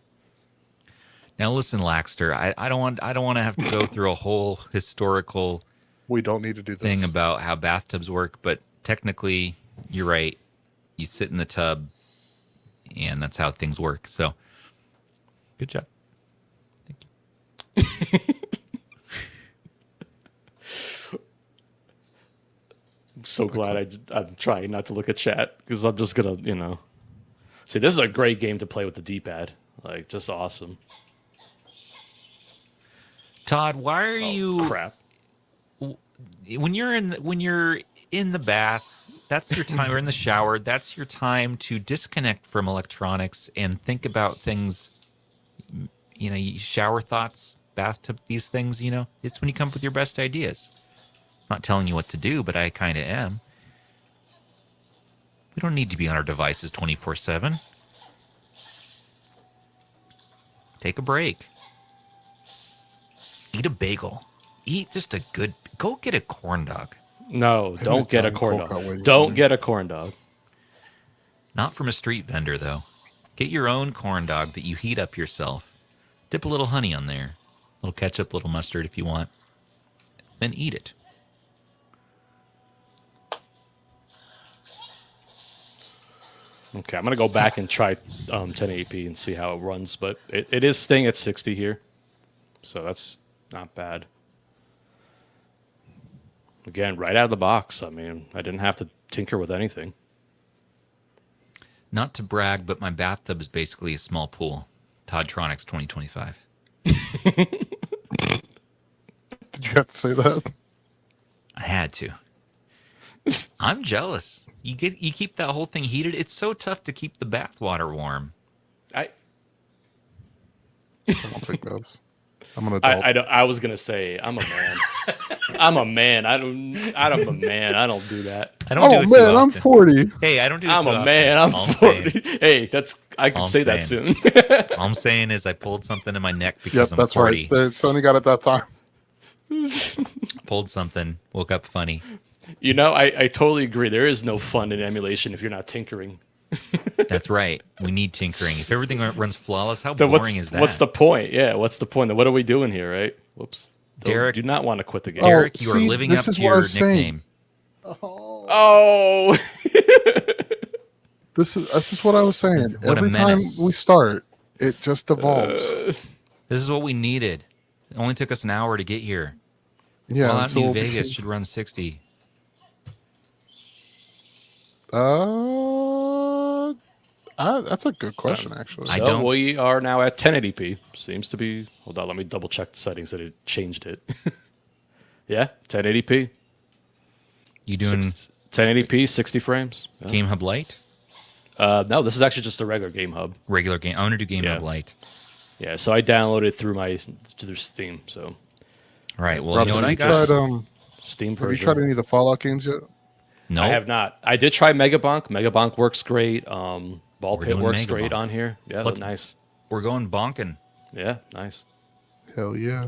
Now listen, Laxter, I don't want to have to go through a whole historical We don't need to do this. thing about how bathtubs work, but technically you're right. You sit in the tub and that's how things work. So good job. Thank you. I'm so glad I'm trying not to look at chat because I'm just gonna, see. This is a great game to play with the D-pad, like just awesome. Todd, why are you Crap. when you're in the bath, that's your time, or in the shower, that's your time to disconnect from electronics and think about things, shower thoughts, bathtub, these things, it's when you come up with your best ideas. I'm not telling you what to do, but I kind of am. We don't need to be on our devices 24/7. Take a break. Eat a bagel. Eat just go get a corn dog. No, don't get a corn dog. Don't get a corn dog. Not from a street vendor, though. Get your own corn dog that you heat up yourself. Dip a little honey on there. A little ketchup, a little mustard if you want. Then eat it. Okay, I'm going to go back and try 1080p and see how it runs, but it is staying at 60 here, so that's not bad. Again, right out of the box. I mean, I didn't have to tinker with anything. Not to brag, but my bathtub is basically a small pool. Toddtronics 2025. Did you have to say that? I had to. I'm jealous. You keep that whole thing heated. It's so tough to keep the bath water warm. I I'll take those. I'm an adult. I was gonna say I'm a man. I'm a man. I'm a man. I don't do that. I don't do Oh it too man, I'm often. 40. Hey, I don't do it I'm too a often. man. I'm All 40. Hey, I can All I'm say that soon. All I'm saying is I pulled something in my neck Yep, because I'm that's 40. right. Sony got it that time. Pulled something. Woke up funny. You know, I totally agree. There is no fun in emulation if you're not tinkering. That's right. We need tinkering. If everything runs flawless, how Then boring is that? What's the point? Yeah, what's the point? Then what are we doing here, right? Whoops. Derek- do not want to quit the game. Derek, you are see, living this up is to what I your was saying. nickname. Oh, This is what I was saying. What a Every time menace. we start, it just evolves. This is what we needed. It only took us an hour to get here. Yeah. Fallout so New we'll be- Vegas should run 60. That's a good question, actually. I so don't- we are now at 1080p. Seems to be. Hold on, let me double check the settings that it changed it. Yeah, 1080p. You doing 1080p, 60 frames. Yeah. GameHub Light? No, this is actually just a regular Game Hub. Regular game. I want to do GameHub Yeah. Light. Yeah, so I downloaded through Steam. So All right. Well, Rob, you know what have I you got? tried, Steam have you version. tried any of the Fallout games yet? No. I have not. I did try Megabonk. Megabonk works great. Ball We're Pit doing works great Megabonk. on here. Yeah, Let's- nice. We're going bonking. Yeah, nice. Hell yeah.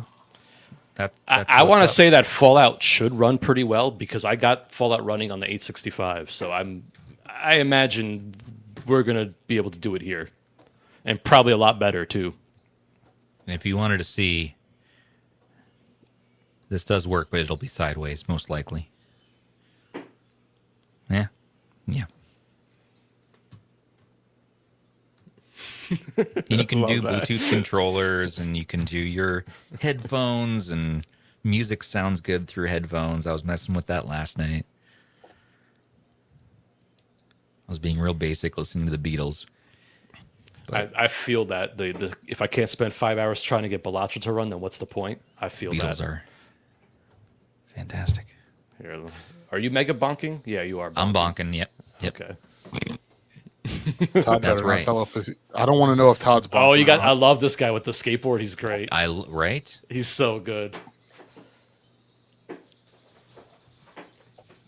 That's I what's want to up. say that Fallout should run pretty well because I got Fallout running on the 865. So I imagine we're gonna be able to do it here, and probably a lot better too. If you wanted to see, this does work, but it'll be sideways, most likely. Yeah. Yeah. And you can do Love that. Bluetooth controllers, and you can do your headphones, and music sounds good through headphones. I was messing with that last night. I was being real basic listening to the Beatles. I feel that the if I can't spend 5 hours trying to get Bellatra to run, then what's the point? I feel Beatles that. are fantastic. Here, are you mega bonking? Yeah, you are. I'm bonking. bonking. Yep. Yep. Okay. Todd That's better not right. tell if I don't want to know if Todd's Oh, bonking you got. or I not. love this guy with the skateboard. He's great. Right? He's so good.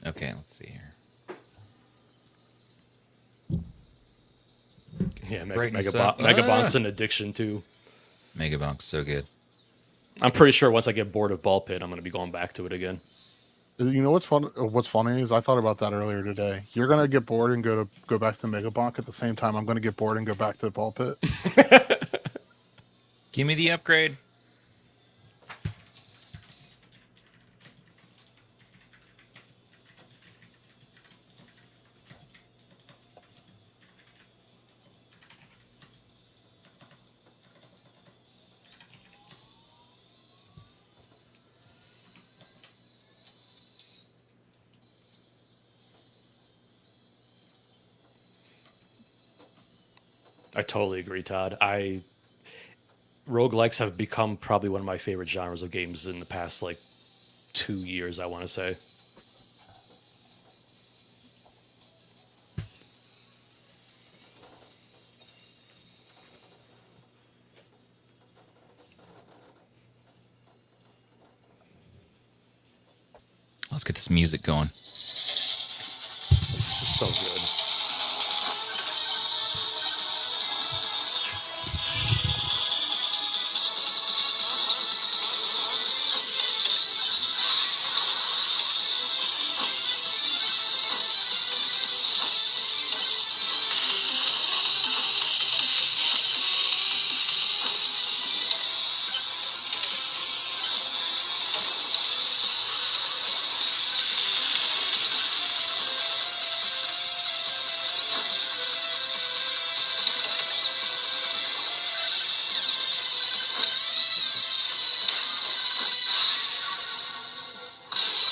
Okay, let's see here. Yeah, Brightness up. Megabonk's an addiction too. Megabonk's so good. I'm pretty sure once I get bored of Ball Pit, I'm going to be going back to it again. You know what's fun? What's funny is I thought about that earlier today. You're gonna get bored and go back to Megabonk at the same time. I'm gonna get bored and go back to Ball Pit. Give me the upgrade. I totally agree, Todd. Roguelikes have become probably one of my favorite genres of games in the past 2 years, I want to say. Let's get this music going. This is so good.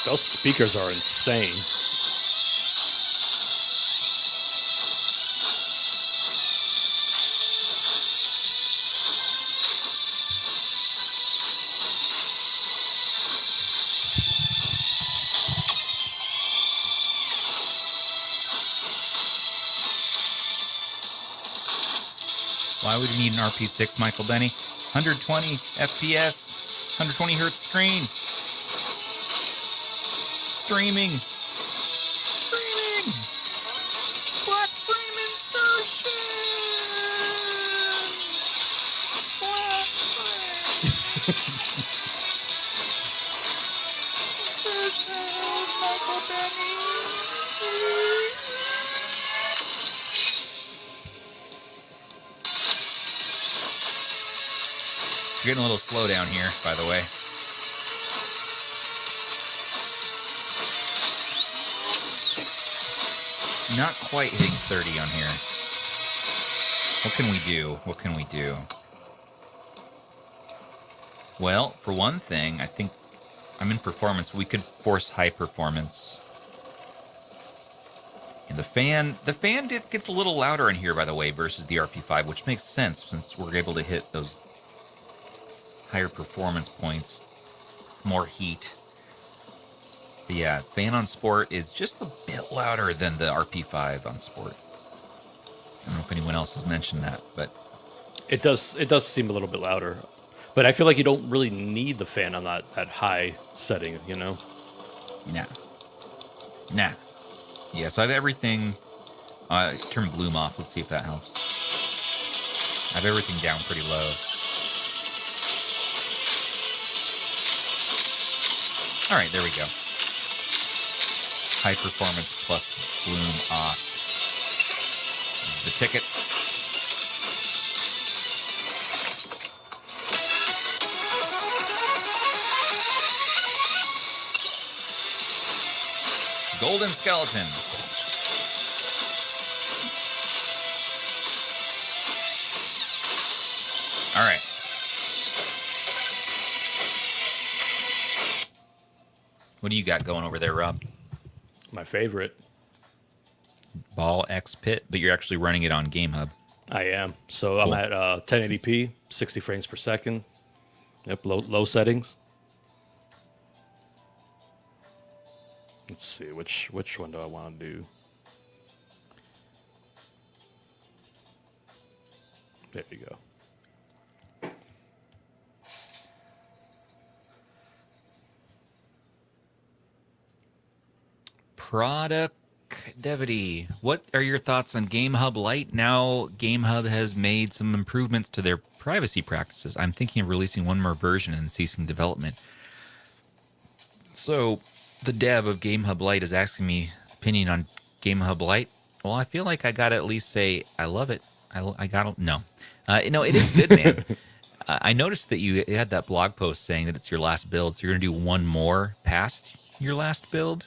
Those speakers are insane. Why would you need an RP6, Michael Benny? 120 FPS, 120 hertz screen. Streaming. Black frame insertion. Black frame. Insertion, Michael Benny. We're getting a little slow down here, by the way. Not quite hitting 30 on here. What can we do? What can we do? Well, for one thing, I think I'm in performance. We could force high performance. And the fan gets a little louder in here, by the way, versus the RP5, which makes sense since we're able to hit those higher performance points, more heat. But yeah, fan on Sport is just a bit louder than the RP5 on Sport. I don't know if anyone else has mentioned that, but it does seem a little bit louder. But I feel like you don't really need the fan on that high setting, you know? Nah. Yeah, so I have everything. Turn bloom off. Let's see if that helps. I have everything down pretty low. All right, there we go. High performance plus bloom off. This is the ticket. Golden skeleton. All right. What do you got going over there, Rob? My favorite. Ball X Pit, but you're actually running it on GameHub. I am. So Cool. I'm at 1080p, 60 frames per second. Yep, low settings. Let's see, which one do I want to do? There you go. Productivity. What are your thoughts on GameHub Light? Now GameHub has made some improvements to their privacy practices. I'm thinking of releasing one more version and ceasing development. So the dev of GameHub Light is asking me opinion on GameHub Light. Well, I feel like I gotta at least say I love it. I gotta no, it is good, man. I noticed that you had that blog post saying that it's your last build, so you're gonna do one more past your last build.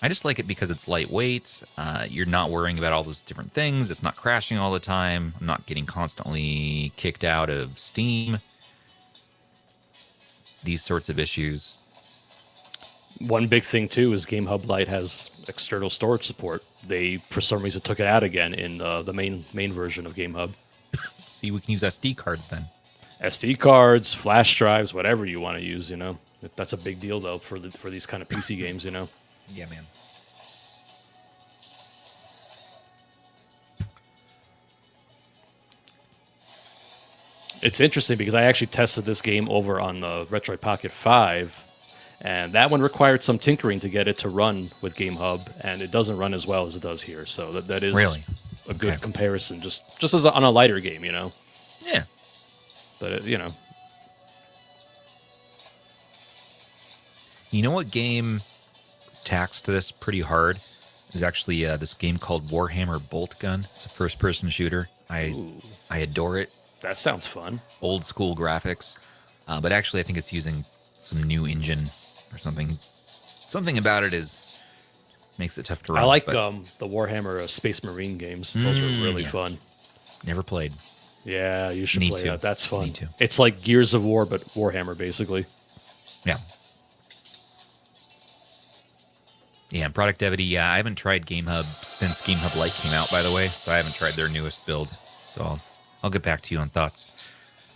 I just like it because it's lightweight. You're not worrying about all those different things. It's not crashing all the time. I'm not getting constantly kicked out of Steam. These sorts of issues. One big thing too is GameHub Light has external storage support. They, for some reason, took it out again in the main version of GameHub. See, we can use SD cards then. SD cards, flash drives, whatever you want to use. You know, that's a big deal though for these kind of PC games. You know. Yeah, man. It's interesting because I actually tested this game over on the Retroid Pocket 5, and that one required some tinkering to get it to run with GameHub, and it doesn't run as well as it does here. So that is really a good comparison, just as on a lighter game, you know. Yeah. But You know what game taxed this pretty hard is actually this game called Warhammer Bolt Gun. It's a first-person shooter. I adore it. that sounds fun. Old school graphics, but actually I think it's using some new engine or something. Something about it makes it tough to run. I like the Warhammer Space Marine games. Those are really fun. Never played. Yeah, you should Need play to. that. That's fun. Need to. It's like Gears of War, but Warhammer, basically. Yeah. Yeah, and Productivity, I haven't tried GameHub since GameHub Light came out, by the way, so I haven't tried their newest build. So I'll get back to you on thoughts.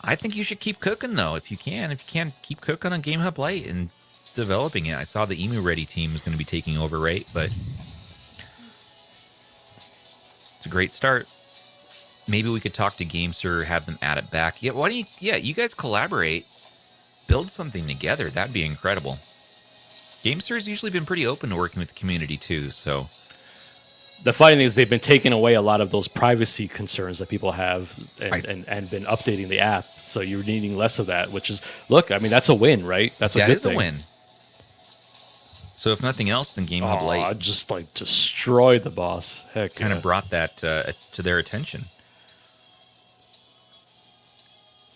I think you should keep cooking, though, if you can. If you can, keep cooking on GameHub Light and developing it. I saw the Emu Ready team is going to be taking over, right? But it's a great start. maybe we could talk to Gamester, have them add it back. Yeah, why don't you? Yeah, you guys collaborate, build something together. That'd be incredible. Gamester's usually been pretty open to working with the community too. So The funny thing is they've been taking away a lot of those privacy concerns that people have and, I- and been updating the app. So you're needing less of that, which is, look, I mean, that's a win, right? That's a that good is thing. a win. So if nothing else, then GameHub Oh, Light I just like destroyed the boss. Heck, kind yeah. of brought that to their attention,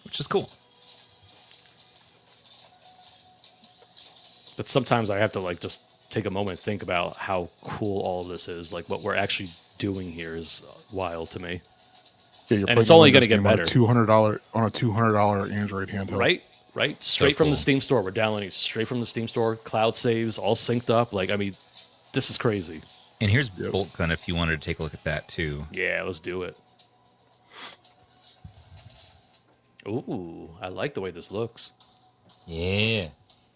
which is cool. But sometimes I have to like just take a moment and think about how cool all of this is. Like what we're actually doing here is wild to me. Yeah, you're And it's playing only this gonna get game on better. a $200 Android handheld. Right? Straight from cool. the Steam store. We're downloading straight from the Steam store. Cloud saves, all synced up. Like, I mean, this is crazy. And here's Yep. Bolt Gun if you wanted to take a look at that too. Yeah, let's do it. Ooh, I like the way this looks. Yeah.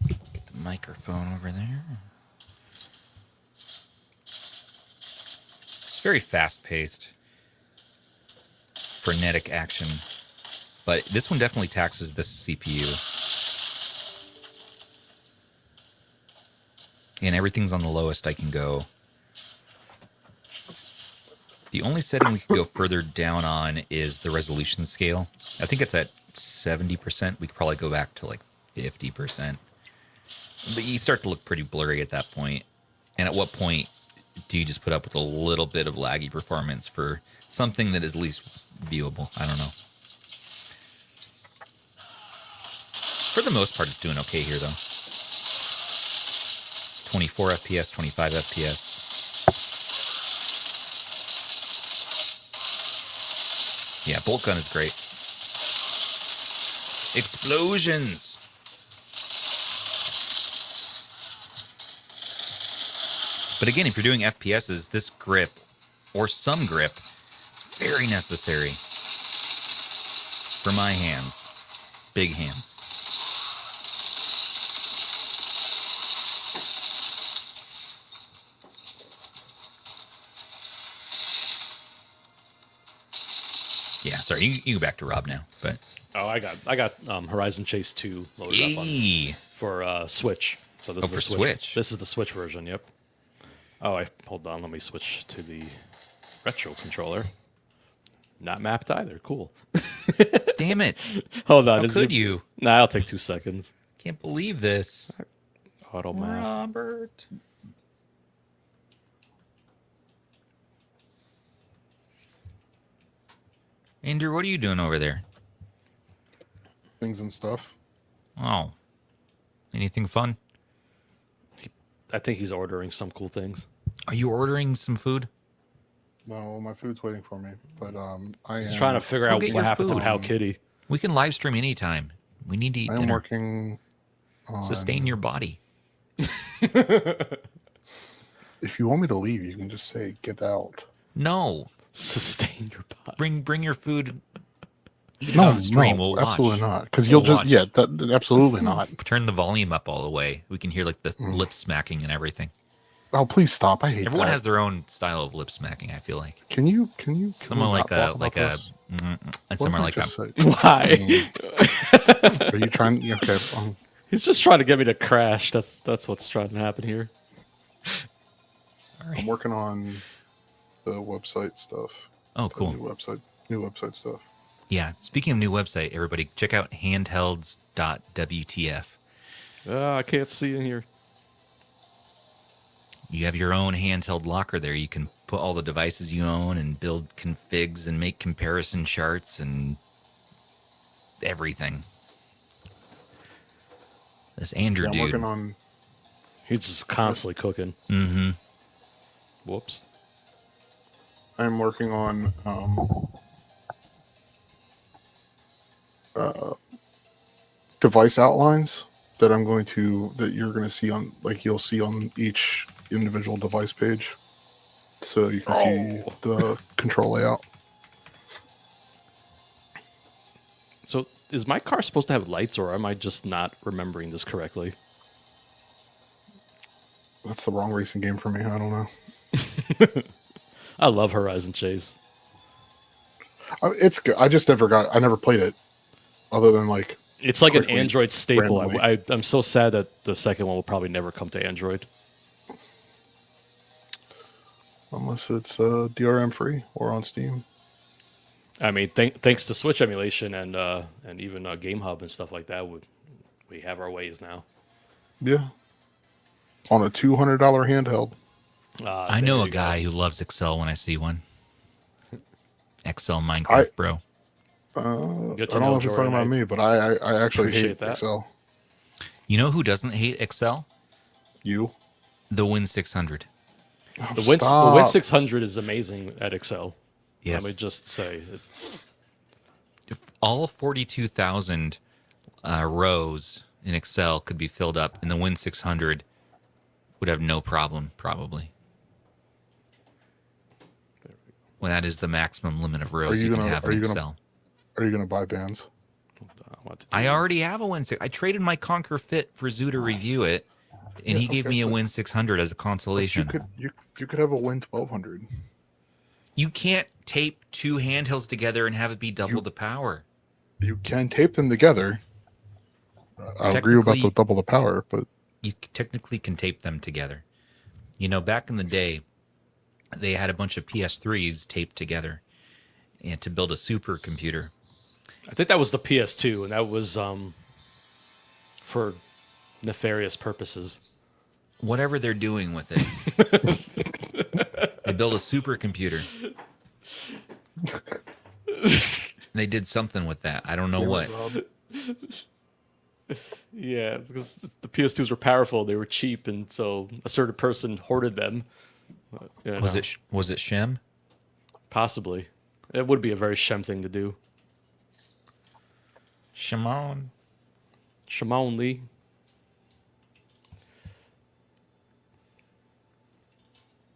Let's get the microphone over there. It's very fast-paced, frenetic action. But this one definitely taxes this CPU. And everything's on the lowest I can go. The only setting we could go further down on is the resolution scale. I think it's at 70%. We could probably go back to like 50%. But you start to look pretty blurry at that point. And at what point do you just put up with a little bit of laggy performance for something that is at least viewable? I don't know. For the most part, it's doing okay here, though. 24 FPS, 25 FPS. Yeah, Bolt Gun is great. Explosions! But again, if you're doing FPSs, this grip, or some grip, is very necessary. For my hands. Big hands. Yeah, sorry, you go back to Rob now. But Oh, I got Horizon Chase 2 loaded up on yay! for Switch. So this Oh, is the for Switch. This is the Switch version. Yep. Oh, hold on. Let me switch to the retro controller. Not mapped either. Cool. Damn it! Hold on. How is could it- you? Nah, I'll take 2 seconds. Can't believe this, Auto map. Robert. Andrew, what are you doing over there? Things and stuff. Oh, anything fun? I think he's ordering some cool things. Are you ordering some food? No, my food's waiting for me. But He's trying to figure Go out get what your happened to food. How Kitty. We can live stream anytime. We need to eat I am dinner. working on... Sustain your body. If you want me to leave, you can just say, get out. No, Sustain your body. bring your food. Eat it No, on the stream. no, We'll watch. absolutely not. Because We'll you'll watch. just... Yeah, absolutely not. Turn the volume up all the way. We can hear like the lip smacking and everything. Oh, please stop. I hate Everyone that. has their own style of lip smacking. I feel like Can you someone we like not a talk about this? and What someone did I like a. just say? Why? Are you trying? Okay. He's just trying to get me to crash. That's what's trying to happen here. I'm working on the website stuff. Oh, The cool. New website stuff. Yeah. Speaking of new website, everybody check out handhelds.wtf. I can't see in here. You have your own handheld locker there. You can put all the devices you own and build configs and make comparison charts and everything. This Andrew Yeah, I'm dude. working on. He's just constantly cooking. Mm-hmm. Whoops. I'm working on device outlines that you're going to see on, like, you'll see on each individual device page, so you can see the control layout. So is my car supposed to have lights, or am I just not remembering this correctly? That's the wrong racing game for me. I don't know. I love Horizon Chase. It's good. I just never got. I never played it, other than like. It's like an Quickly, Android staple. randomly. I'm so sad that the second one will probably never come to Android. Unless it's DRM free or on Steam. I mean, thanks to Switch emulation and even GameHub and stuff like that, we have our ways now. Yeah. On a $200 handheld. I know a guy who loves Excel when I see one. Excel Minecraft, bro. I don't Good to know know, if you're talking Jordan. about me, but I actually appreciate hate that. Excel. You know who doesn't hate Excel? You? The Win 600. Oh, The Win stop. 600 is amazing at Excel. Yes. Let me just say, it's If all 42,000 rows in Excel could be filled up, and the Win 600 would have no problem, probably. Well, that is the maximum limit of rows you can have in Excel. Are you gonna buy bands? I already have a Win 6. I traded my KONKR Fit for Zoo to review it, and he gave me a Win 600 as a consolation. You could have a Win 1200. You can't tape two handhelds together and have it be double the power. You can tape them together. I agree about the double the power, but you technically can tape them together. You know, back in the day, they had a bunch of PS3s taped together and to build a supercomputer. I think that was the PS2, and that was for nefarious purposes. Whatever they're doing with it. They built a supercomputer. They did something with that. I don't know what. Yeah, because the PS2s were powerful, they were cheap, and so a certain person hoarded them. Was it Shem? Possibly. It would be a very Shem thing to do. Shimon. Shimon Lee.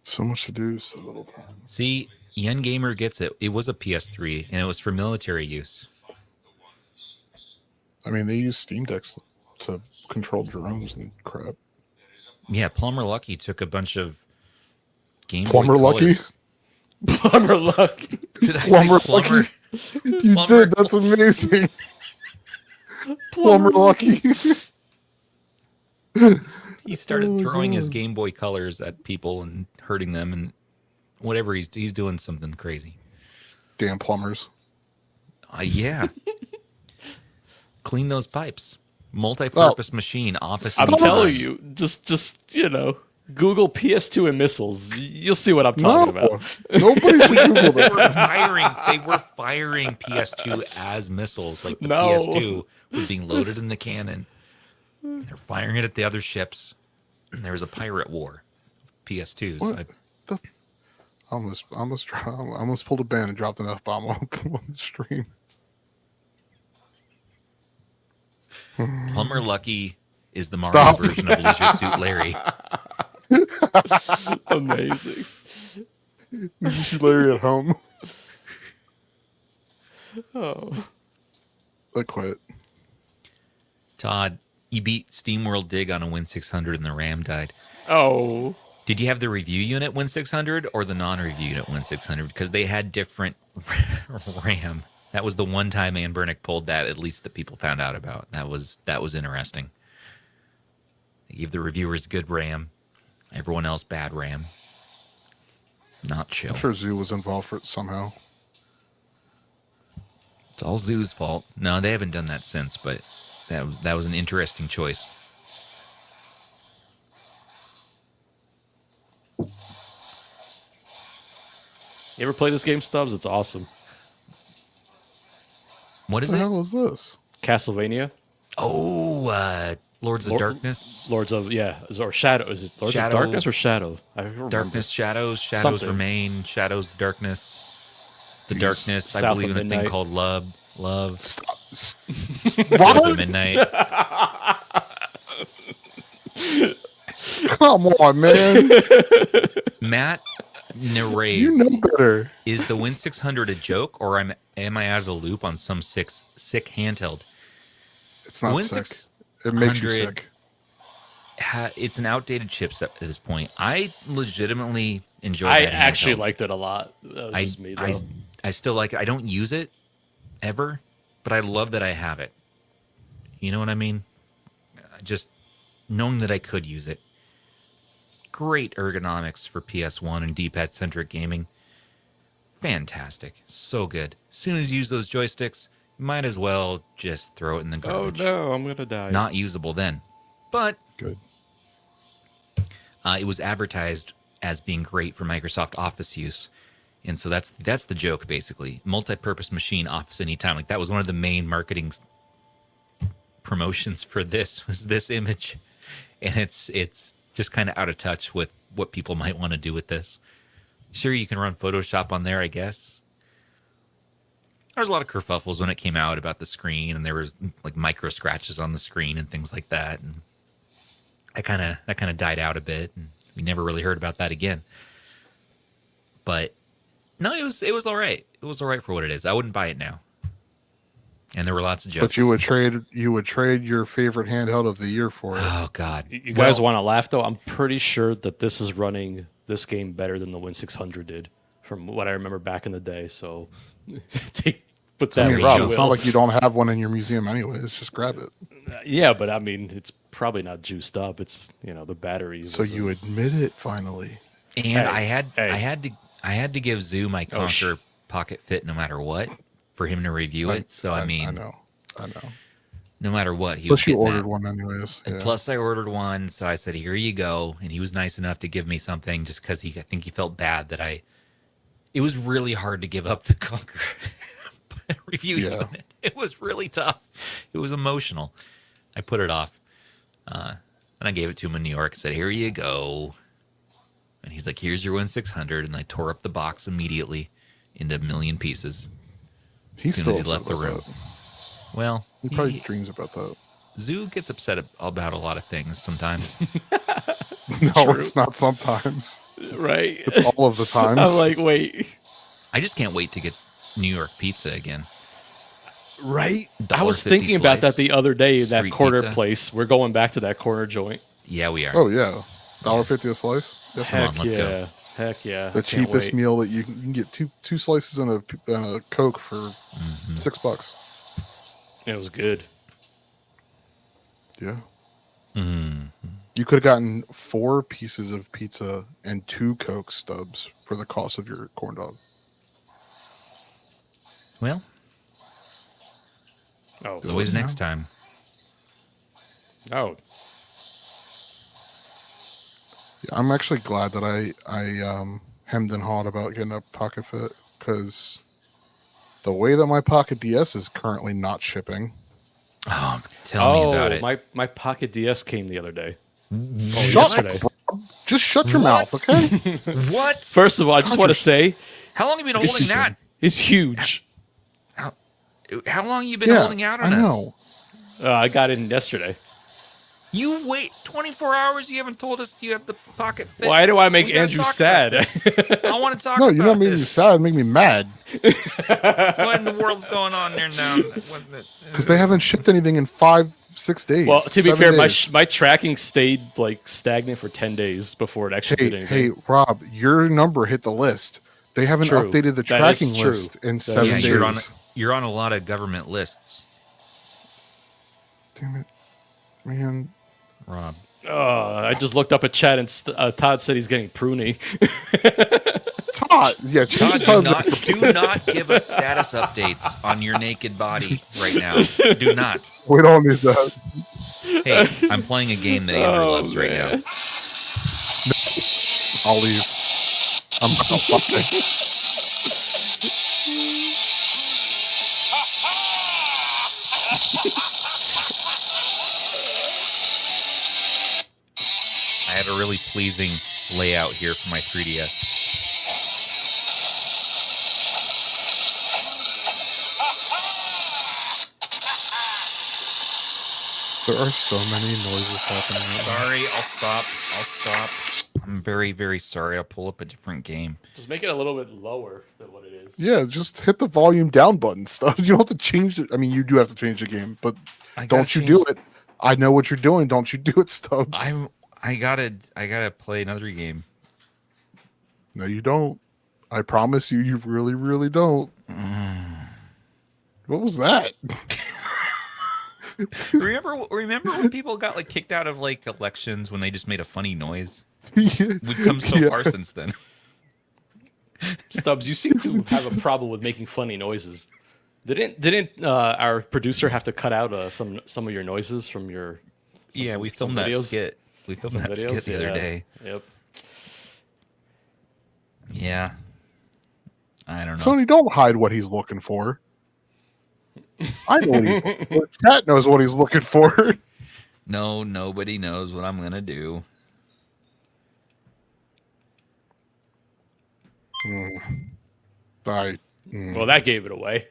so much to do, so little time. See, Yen Gamer gets it. It was a PS3, and it was for military use. I mean, they use Steam Decks to control drones and crap. Yeah, Plumber Lucky took a bunch of Game Plumber Boy Lucky? Colors. Plumber Lucky. Did I Plumber say Plumber? Lucky? You Plumber. did. That's amazing. Plumber Lucky. He started Oh, throwing his God. Game Boy Colors at people and hurting them, and whatever he's doing something crazy. Damn plumbers. Yeah. Clean those pipes. Multi-purpose machine. Office. I'm speakers. telling you, just Google PS2 and missiles. You'll see what I'm talking No. about. Nobody should Google They were that. firing PS2 as missiles. Like the No. PS2 was being loaded in the cannon. They're firing it at the other ships. There was a pirate war of PS2s. What? I almost pulled a band and dropped an F-bomb on the stream. Plumber Lucky is the Mario Stop. version of Leisure Suit Larry. Amazing. You see Larry at home. Oh. I quit. Todd, you beat SteamWorld Dig on a Win 600 and the RAM died. Oh. Did you have the review unit Win 600 or the non-review unit Win 600? Because they had different RAM. That was the one time Anbernic pulled that, at least that people found out about. That was interesting. They gave the reviewers good RAM, everyone else bad RAM. Not chill. I'm sure Zoo was involved for it somehow. It's all Zoo's fault. No, they haven't done that since, but that was an interesting choice. You ever play this game, Stubbs? It's awesome. What is What the it? hell is this? Castlevania. Oh, Lords of Lord- Darkness. Lords of, or Shadow. Is it Lords Shadow. of Darkness or Shadow? I don't remember. Darkness, shadows Something. remain, shadows, darkness. The Jeez. darkness, I South believe of in a thing Midnight. called love. Stop. North of Midnight. Come on, man. Matt narrates, You know better. is the Win 600 a joke, or am I out of the loop on some sick handheld? It's not Win sick. 600 It makes you sick. It's an outdated chipset at this point. I legitimately enjoy I that actually handheld. liked it a lot. That was just me, though. I still like it. I don't use it ever, but I love that I have it. You know what I mean? Just knowing that I could use it. Great ergonomics for PS1 and D-pad centric gaming. Fantastic. So good. As soon as you use those joysticks, you might as well just throw it in the garbage. Oh no, I'm gonna die. Not usable then. But Good. it was advertised as being great for Microsoft Office use. And so that's the joke, basically. Multi-purpose machine, Office anytime. Like, that was one of the main marketing promotions for this, was this image. And it's just kind of out of touch with what people might want to do with this. Sure, you can run Photoshop on there, I guess. There was a lot of kerfuffles when it came out about the screen, and there was like micro scratches on the screen and things like that. And that kind of died out a bit, and we never really heard about that again. But no, it was all right. It was all right for what it is. I wouldn't buy it now. And there were lots of jokes. But you would trade your favorite handheld of the year for it. Oh God! You guys want to laugh though? I'm pretty sure that this is running this game better than the Win600 did, from what I remember back in the day. So put that. I mean, you Rob, go. it's not like you don't have one in your museum anyways. Just grab it. Yeah, but I mean, it's probably not juiced up. It's the batteries. So you admit it finally. And Hey, I had to give Zoo my Oh, KONKR Pocket Fit no matter what for him to review it. So I mean, I know. no matter what, he was Plus, you getting ordered that. one anyways. And Yeah. plus, I ordered one, so I said, "Here you go." And he was nice enough to give me something, just because I think he felt bad that It was really hard to give up the KONKR review unit. It was really tough. It was emotional. I put it off, and I gave it to him in New York. I said, "Here you go." And he's like, "Here's your Win600," and I tore up the box immediately into a million pieces. He's as soon as still he left the upset room. about that. Well, He probably dreams about that. Zoo gets upset about a lot of things sometimes. No, true. it's not sometimes. right. It's all of the times. I'm like, wait, I just can't wait to get New York pizza again. right? I was $1.50 thinking about that slice, the other day. That street corner pizza. place. We're going back to that corner joint. Yeah, we are. Oh yeah, $1.50 a slice. Yes, Come on, Heck let's yeah. go. Heck yeah. the I can't cheapest wait. meal that you can get two slices and a Coke for Mhm. $6. It was good. Yeah, Mhm. you could have gotten 4 pieces of pizza and 2 Coke stubs for the cost of your corn dog. Well, Oh, it's always now. next time. oh, Yeah, I'm actually glad that I hemmed and hawed about getting a Pocket Fit, because the way that my Pocket DS is currently not shipping. Oh, tell me about it. My Pocket DS came the other day. Shut yesterday. up, bro. Just shut your What? mouth, okay? What? First of all, I just God, want to you're- say How long have you been This holding is- that? it's huge. How long have you been Yeah, holding out on I us? know. I got in yesterday. You wait 24 hours. You haven't told us you have the Pocket Fit. Why do I make We gotta Andrew talk sad? about this. I want to talk No, about you're not making me this. sad. Make me mad What in the world's going on there now? because they haven't shipped anything in 5-6 days. Well, to be 7 fair, days. my tracking stayed like stagnant for 10 days before it actually did Hey, anything. Rob, your number hit the list. They haven't True. updated the That is tracking true. list in That 7 yeah, is days. you're on a lot of government lists, Damn it, man. Rob. I just looked up a chat and Todd said he's getting pruny. Todd, yeah, change Todd, the do not give us status updates on your naked body right now. Do not. We don't need that. Hey, I'm playing a game that Andrew Oh, loves right now. man. I'll leave. I'm fine. I have a really pleasing layout here for my 3DS. There are so many noises happening right now. Sorry, I'll stop. I'm very, very sorry. I'll pull up a different game. Just make it a little bit lower than what it is. Yeah, just hit the volume down button stuff. You don't have to change it. I mean, you do have to change the game, but I don't gotta you do change- it. I know what you're doing. Don't you do it, Stubbs. I gotta play another game. No, you don't. I promise you, you really, really don't. What was that? Remember when people got like kicked out of like elections when they just made a funny noise? Yeah. We've come so far since then. Stubbs, you seem to have a problem with making funny noises. Didn't our producer have to cut out some of your noises from your? Yeah, we filmed that videos? skit. We filmed that videos? skit the other day. Yep. Yeah. I don't know. Sony, don't hide what he's looking for. I know what he's looking for. Chat knows what he's looking for. No, nobody knows what I'm gonna do. Well, that gave it away.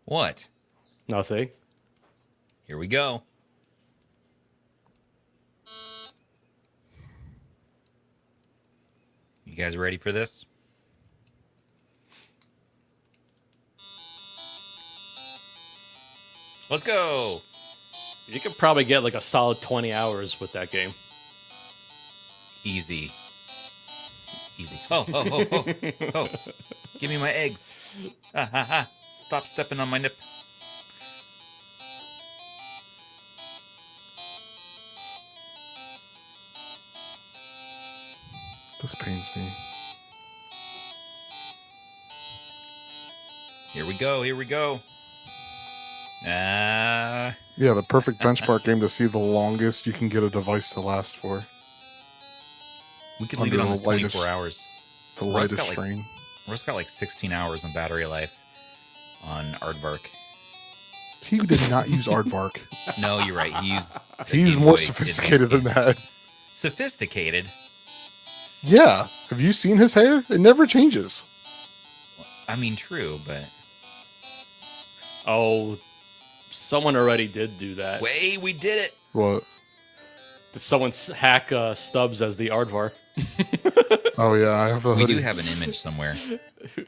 What? Nothing. Here we go. You guys ready for this? Let's go. You could probably get like a solid 20 hours with that game. Easy. Oh. Give me my eggs. Stop stepping on my nip. This pains me. Here we go. Yeah, the perfect benchmark game to see the longest you can get a device to last for. We could leave it on this 24 hours. The Russ lightest got strain. Russ got like 16 hours on battery life on Aardvark. He did not use Aardvark. No, you're right. He used. He's Game more Boy sophisticated Advance than game. that. Sophisticated? Yeah. Have you seen his hair? It never changes. I mean, true, but. Oh, someone already did do that. Wait, we did it. What? Did someone hack Stubbs as the Aardvark? Oh, yeah, I have the We hoodie. do have an image somewhere.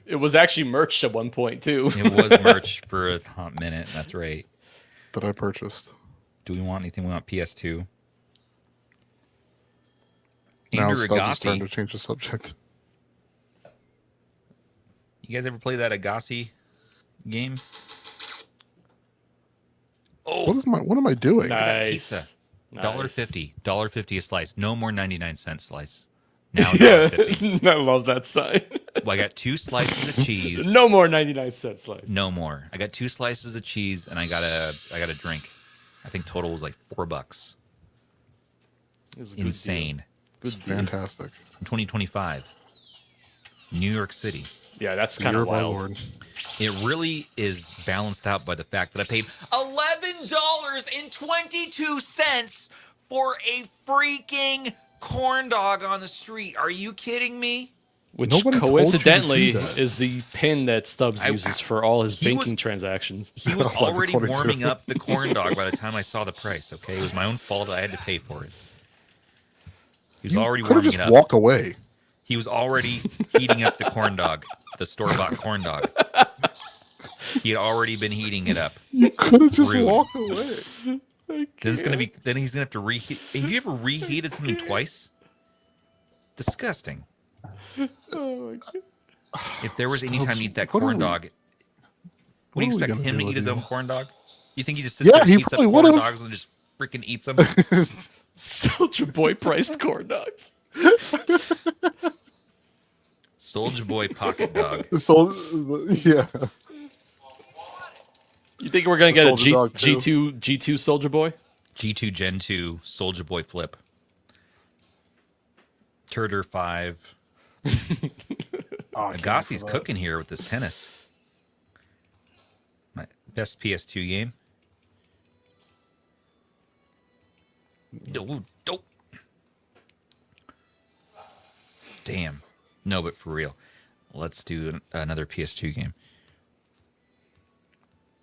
It was actually merched at one point, too. It was merch for a hot minute. That's right. That I purchased. Do we want anything? We want PS2. Now Andrew Stubbs is starting Agassi. to change the subject. You guys ever play that Agassi game? Oh, What am I doing? that Nice. pizza. Nice. $1.50 a slice. No more 99-cent slice. Now Yeah, $1.50. I love that sign. Well, I got 2 slices of cheese. No more 99-cent slice. No more. I got 2 slices of cheese and I got a drink. I think total was like $4. It's a good Insane. It's fantastic. In 2025, New York City. deal. Yeah, that's The kind year of of our wild. Lord. It really is balanced out by the fact that I paid $11.22 for a freaking corn dog on the street. Are you kidding me? Which Nobody told you to coincidentally do that. is the pin that Stubbs uses for all his He was- banking transactions. He was already 11.22. warming up the corn dog by the time I saw the price, okay? It was my own fault. I had to pay for it. He was already Could have warming just it up. walked away. He was already heating up the corn dog, the store-bought corn dog. He had already been heating it up. You could have just Rude. walked away. Then it's gonna be. Then he's gonna have to reheat. Have you ever reheated something twice? Disgusting. Oh my God. If there was any time to eat that What are corn we- dog, what would you are we expect gonna him do to eat with his you? own corn dog? You think he just sits Yeah, there and he heats up probably corn would've. dogs and just freaking eats them? Soldier Boy priced corn dogs. Soldier Boy Pocket Dog. So, yeah. You think we're gonna get a Soldier Dog too. G2 Soldier Boy? G2 Gen 2 Soldier Boy Flip. Turder 5. Oh, I can't Agassi's for that. cooking here with this tennis. My best PS2 game. No, don't. Damn. No, but for real. Let's do another PS2 game.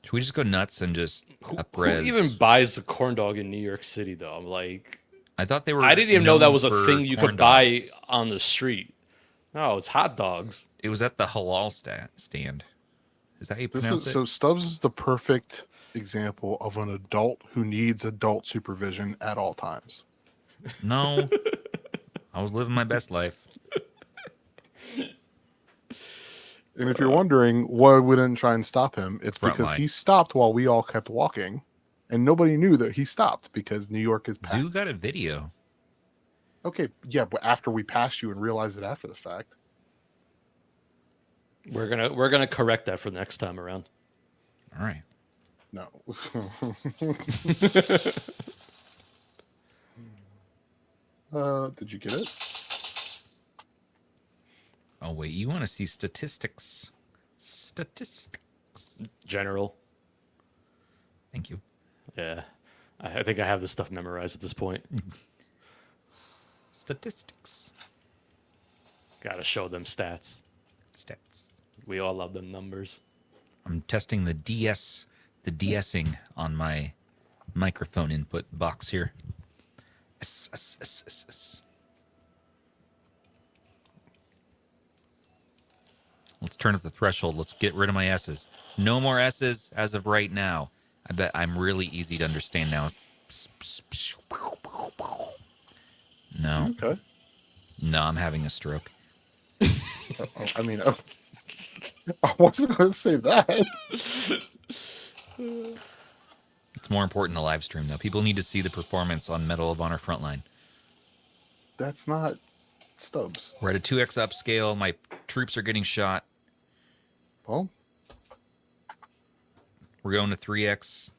Should we just go nuts and just up Who res? even buys a corn dog in New York City though? I'm like, I thought they were. I didn't even know that known was a for thing you corn could buy dogs. on the street. No, it's hot dogs. It was at the halal stand. Is that how you pronounce it? So Stubbs is the perfect example of an adult who needs adult supervision at all times. No. I was living my best life. And if you're wondering why we didn't try and stop him, it's Front because line. he stopped while we all kept walking, and nobody knew that he stopped because New York is packed. Zoo got a video. Okay, yeah, but after we passed you and realized it after the fact. We're gonna correct that for the next time around. All right. No. Did you get it? Oh, wait. You want to see statistics. Statistics. General. Thank you. Yeah. I think I have this stuff memorized at this point. Statistics. Gotta show them stats. Stats. We all love them numbers. I'm testing the DSing on my microphone input box here. Let's turn up the threshold. Let's get rid of my S's. No more S's as of right now. I bet I'm really easy to understand now. No. Okay. No, I'm having a stroke. I mean, I wasn't going to say that. It's more important to live stream, though. People need to see the performance on Medal of Honor Frontline. That's not Stubbs. We're at a 2x upscale. My troops are getting shot. Well, We're going to 3x.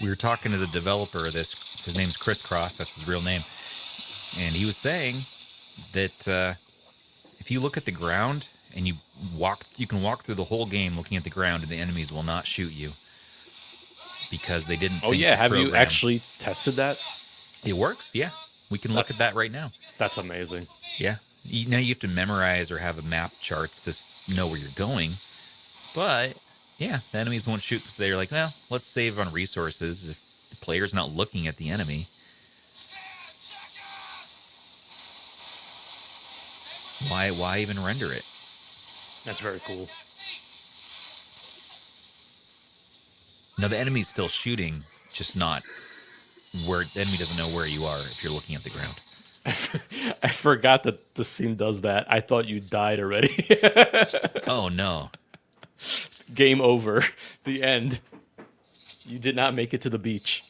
We were talking to the developer of this. His name's Crisscross. That's his real name. And he was saying that if you look at the ground and you can walk through the whole game looking at the ground, and the enemies will not shoot you because they didn't. Oh think yeah, to have you program. actually tested that? It works. Yeah, we can look at that right now. That's amazing. Yeah. Now you have to memorize or have a map charts to know where you're going. But, yeah, the enemies won't shoot because they're like, well, let's save on resources if the player's not looking at the enemy. Why even render it? That's very cool. Now, the enemy's still shooting, just not where the enemy doesn't know where you are if you're looking at the ground. I forgot that the scene does that. I thought you died already. Oh, no. Game over. The end. You did not make it to the beach.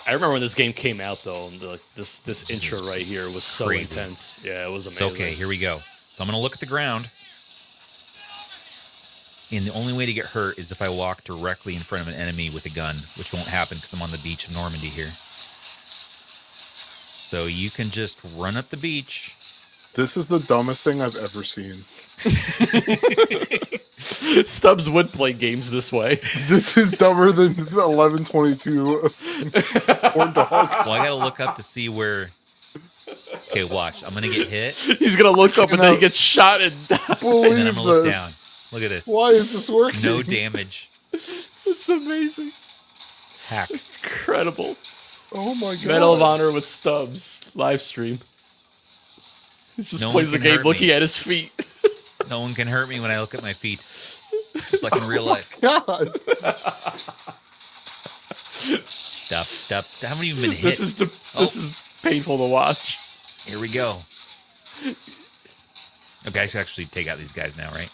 I remember when this game came out, though. And this intro right here was so crazy. intense. Yeah, it was It's amazing. okay, here we go. So I'm going to look at the ground. And the only way to get hurt is if I walk directly in front of an enemy with a gun, which won't happen because I'm on the beach of Normandy here. So you can just run up the beach. this is the dumbest thing I've ever seen. Stubbs would play games this way. This is dumber than 1122 Corn Dog. Well, I got to look up to see where... Okay, watch. I'm going to get hit, He's going to look up and then he gets shot and die. and then I'm Believe going to look this. down. Look at this. Why is this working? No damage. It's amazing. Hack. Incredible. Oh my god. Medal of Honor with Stubbs live stream. He just No one plays the can game hurt looking me. at his feet. No one can hurt me when I look at my feet. Just like in real life. God. Dup. Haven't even been hit. This is painful to watch. Here we go. Okay, I should actually take out these guys now, right?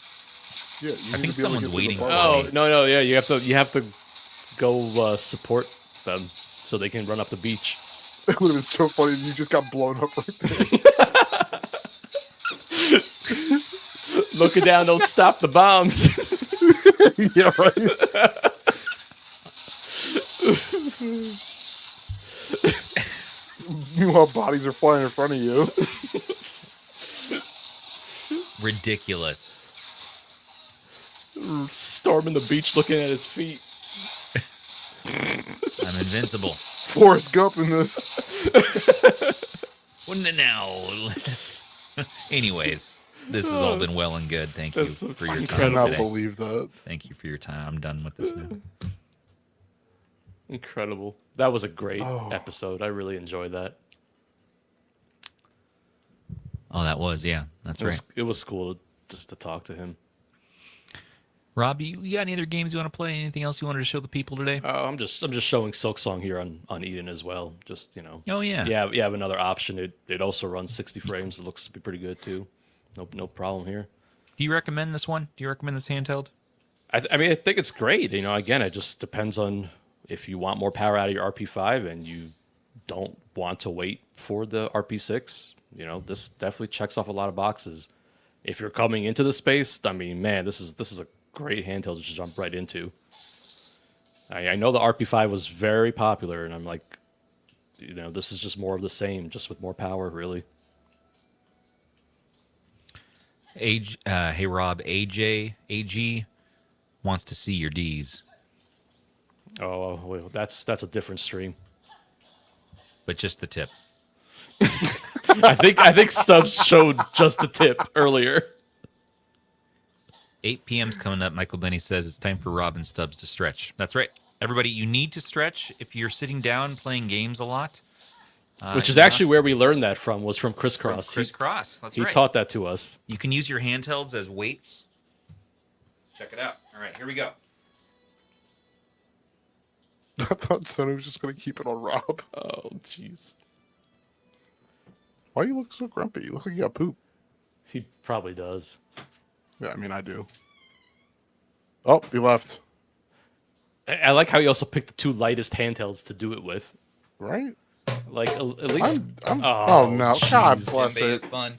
Yeah, you I need think to be able to someone's get to the waiting part for where- me. Oh no, yeah, you have to go support them so they can run up the beach. It would have been so funny if you just got blown up right there. Looking down, don't stop the bombs. Yeah, right. Meanwhile, bodies are flying in front of you. Ridiculous. Storming the beach, looking at his feet. I'm invincible. Forrest Gump in this. Wouldn't it now? Anyways, this has all been well and good. Thank you That's for your I time incredible. cannot today. believe that. Thank you for your time. I'm done with this now. Incredible. That was a great Oh. episode. I really enjoyed that. Oh, that was, yeah. That's right. It was cool just to talk to him. Rob, you got any other games you want to play? Anything else you wanted to show the people today? I'm just showing Silksong here on Eden as well. Just Oh, yeah. You have another option. It also runs 60 frames. It looks to be pretty good too. No problem here. Do you recommend this one? Do you recommend this handheld? I mean, I think it's great. Again, it just depends on if you want more power out of your RP5 and you don't want to wait for the RP6. This definitely checks off a lot of boxes. If you're coming into the space, I mean, man, this is a great handheld to just jump right into. I know the RP5 was very popular, and I'm like, this is just more of the same, just with more power, really. Hey Rob, AG wants to see your D's, Oh, well, that's a different stream. but just the tip. I think Stubbs showed just the tip earlier. 8 p.m.'s coming up. Michael Benny says it's time for Rob and Stubbs to stretch. That's right. Everybody, you need to stretch if you're sitting down playing games a lot. Which is actually where we learned that from, was from Chris Cross. Chris Cross, that's He right. taught that to us. You can use your handhelds as weights. Check it out. All right, here we go. I thought Sonny was just going to keep it on Rob. Oh, jeez. Why you look so grumpy? You look like you got poop. He probably does. Yeah, I mean, I do. Oh, he left. I like how he also picked the two lightest handhelds to do it with. Right? Like, at least... oh, no. jeez. God bless it. Fun.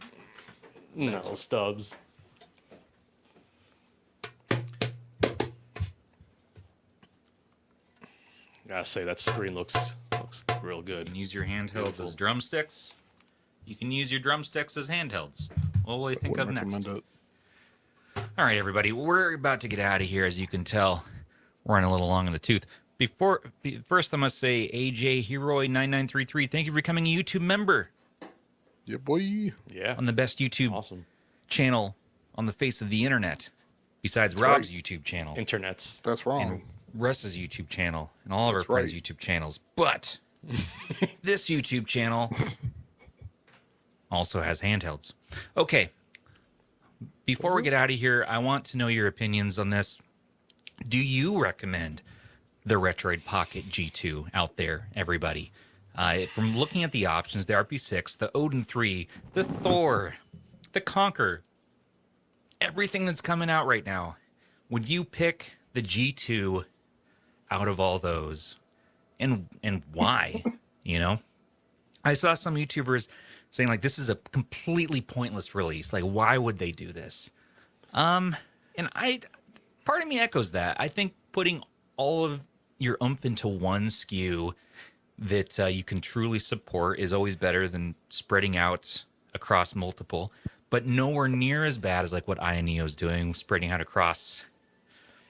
No, Stubbs. Gotta say, that screen looks real good. You can use your handhelds as drumsticks. You can use your drumsticks as handhelds. What will you think of next? It. All right, everybody. We're about to get out of here, as you can tell. We're running a little long in the tooth. First, I must say, AJ Heroi9933, thank you for becoming a YouTube member Yeah, boy. Yeah. on the best YouTube Awesome. channel on the face of the internet, besides Rob's YouTube channel. Internets. That's wrong. And Russ's YouTube channel and all of That's our friends' right. YouTube channels. But this YouTube channel also has handhelds. Okay. Before we get out of here, I want to know your opinions on this. Do you recommend the Retroid Pocket G2 out there, everybody? From looking at the options, the RP6, the Odin 3, the Thor, the KONKR, everything that's coming out right now, would you pick the G2 out of all those? And why? I saw some YouTubers saying, like, this is a completely pointless release. Like, why would they do this? And part of me echoes that. I think putting all of your oomph into one SKU that you can truly support is always better than spreading out across multiple, but nowhere near as bad as like what AYN is doing, spreading out across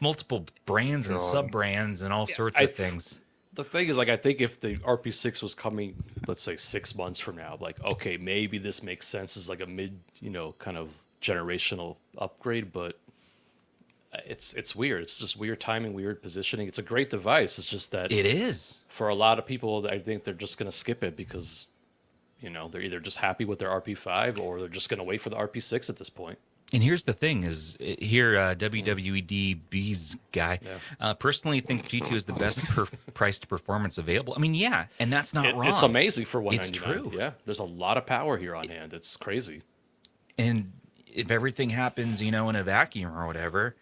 multiple brands and sub-brands and all sorts of things. The thing is, like, I think if the RP6 was coming, let's say 6 months from now, like, okay, maybe this makes sense as like a mid, kind of generational upgrade, but it's weird. It's just weird timing, weird positioning. It's a great device. It's just that It is. for a lot of people, I think they're just going to skip it because, they're either just happy with their RP5 or they're just going to wait for the RP6 at this point. And here's the thing is here, WWEDB's guy, personally think G2 is the best priced performance available. I mean, yeah, and that's not wrong. It's amazing for $199. It's true. Yeah, there's a lot of power here on hand. It's crazy. And if everything happens, in a vacuum or whatever,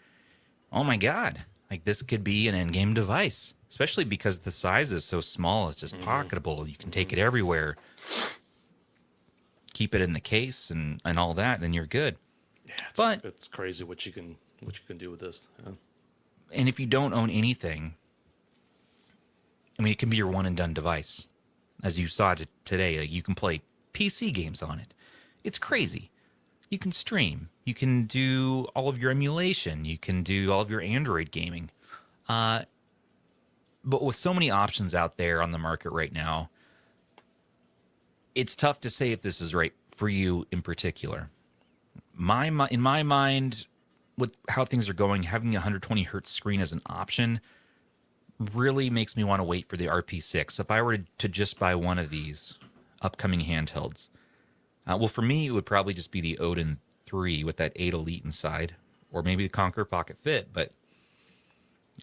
oh my God, like this could be an in-game device, especially because the size is so small. It's just pocketable. You can take it everywhere, keep it in the case and all that, then you're good. Yeah, it's crazy what you can do with this. Yeah. And if you don't own anything, I mean, it can be your one and done device. As you saw today, you can play PC games on it. It's crazy. You can stream. You can do all of your emulation. You can do all of your Android gaming. But with so many options out there on the market right now, it's tough to say if this is right for you in particular. In my mind, with how things are going, having a 120 hertz screen as an option really makes me want to wait for the RP6. If I were to just buy one of these upcoming handhelds, well, for me, it would probably just be the Odin 3 with that 8 Elite inside, or maybe the KONKR Pocket Fit. But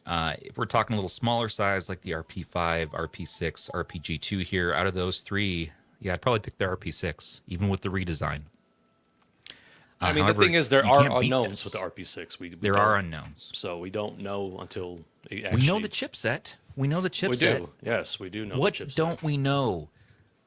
if we're talking a little smaller size, like the RP5, RP6, RPG2 here, out of those three, yeah, I'd probably pick the RP6, even with the redesign. I mean, However, the thing is, there you are can't beat unknowns this. with the RP6. There don't- are unknowns. So we don't know until it actually... We know the chipset. We know the chipset. We do. Yes, we do know What the chipset. don't we know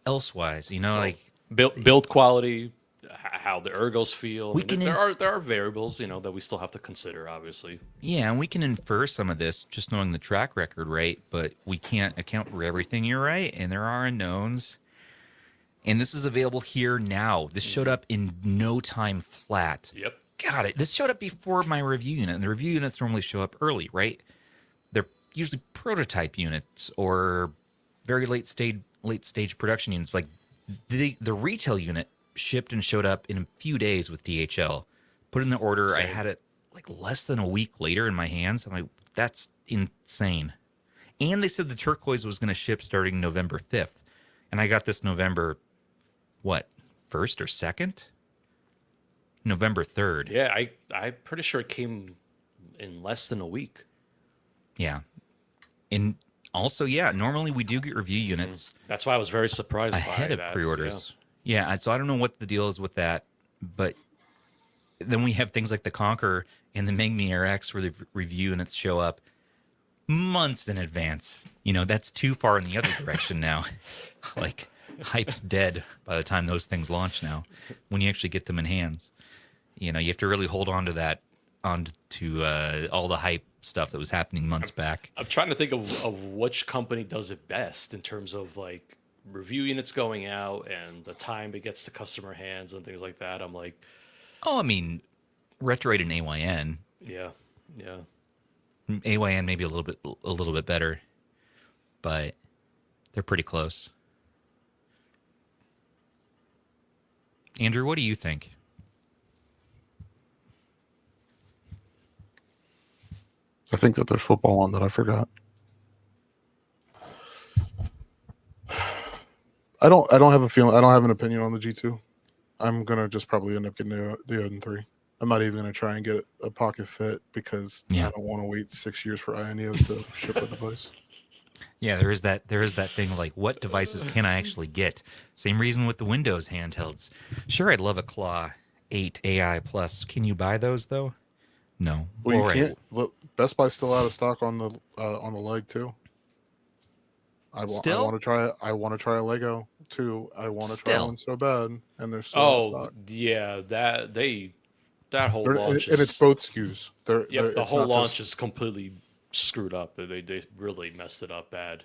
elsewise? You know, like Build quality, how the ergos feel. We I mean, can there are variables, that we still have to consider, obviously. yeah, and we can infer some of this just knowing the track record, right? But we can't account for everything. You're right, and there are unknowns. And this is available here now. This showed up in no time flat. Yep. Got it. This showed up before my review unit, and the review units normally show up early, right? They're usually prototype units or very late stage production units. Like the retail unit shipped and showed up in a few days with DHL. Put in the order. I Same. had it like less than a week later in my hands. I'm like, that's insane. And they said the turquoise was going to ship starting November 5th. And I got this November, 1st or 2nd? November 3rd. Yeah, I'm pretty sure it came in less than a week. Yeah. And also, yeah, normally we do get review units That's why I was very surprised ahead by of that. pre-orders. Yeah, so I don't know what the deal is with that, but then we have things like the KONKR and the Megmi RX where the review units show up months in advance. That's too far in the other direction now. Like, hype's dead by the time those things launch now, when you actually get them in hands. You have to really hold on to that, to all the hype stuff that was happening months back. I'm trying to think of which company does it best in terms of like review units going out and the time it gets to customer hands and things like that. I'm like, Oh, I mean, Retroid and AYN. yeah. AYN maybe a little bit better, but they're pretty close. Andrew, what do you think? I think that there's football on that I forgot. I don't have a feeling. I don't have an opinion on the G2. I'm gonna just probably end up getting the Odin 3. I'm not even gonna try and get a Pocket Fit because I don't want to wait 6 years for INEO to ship a device. Yeah, there is that thing of like, what devices can I actually get? Same reason with the Windows handhelds. Sure, I'd love a Claw 8 AI Plus. Can you buy those though? No. Well, you All right. can't. Look, Best Buy's still out of stock on the leg too. I want to try. I want to try a Lego too. I want to try one so bad, and they're still out of stock. Yeah, that whole launch and it's both SKUs. The whole launch is completely screwed up. They really messed it up bad.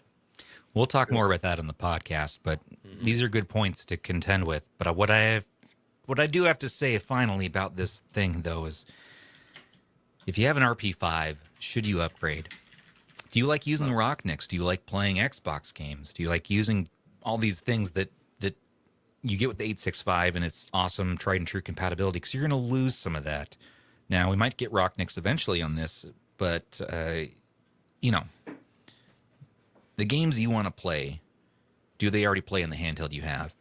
We'll talk more about that on the podcast, but these are good points to contend with. But what I do have to say finally about this thing though is, if you have an RP5, should you upgrade? Do you like using Rocknix? Do you like playing Xbox games? Do you like using all these things that you get with the 865 and it's awesome, tried and true compatibility? Because you're going to lose some of that. Now, we might get Rocknix eventually on this, but, the games you want to play, do they already play in the handheld you have?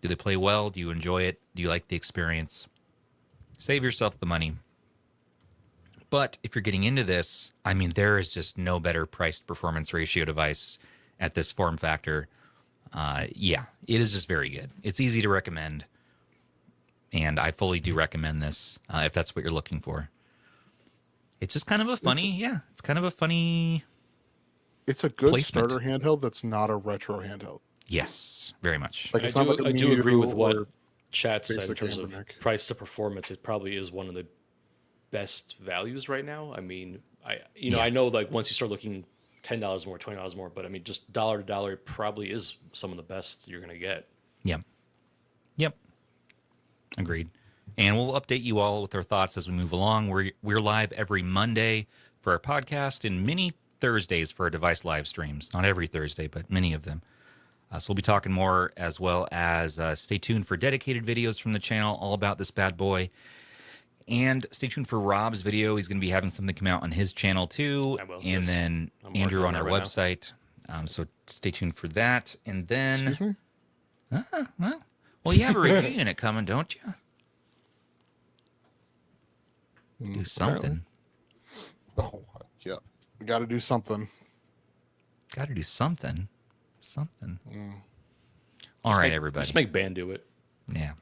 Do they play well? Do you enjoy it? Do you like the experience? Save yourself the money. But if you're getting into this, I mean, there is just no better priced performance ratio device at this form factor. Yeah, it is just very good. It's easy to recommend. And I fully do recommend this if that's what you're looking for. It's just kind of a funny, it's kind of a funny. It's a good placement. starter handheld that's not a retro handheld. Yes, very much. Like it's not like a I do Miyoo agree with what or Chat said in basic terms of Anbernic. price to performance. It probably is one of the best values right now. I mean, I know like once you start looking $10 more, $20 more, but I mean just dollar to dollar probably is some of the best you're gonna get. Yep. Agreed. And we'll update you all with our thoughts as we move along. We're live every Monday for our podcast and many Thursdays for our device live streams. Not every Thursday, but many of them. So we'll be talking more, as well as stay tuned for dedicated videos from the channel all about this bad boy. And stay tuned for Rob's video. He's going to be having something come out on his channel too. I will, and yes. then I'm Andrew working on on our that right website. So stay tuned for that. And then, Excuse me? well, you have a review unit coming, don't you? Do something. Oh, yeah. We got to do something. Got to do something. Something. All Just right, make- everybody. Just make band do it. Yeah.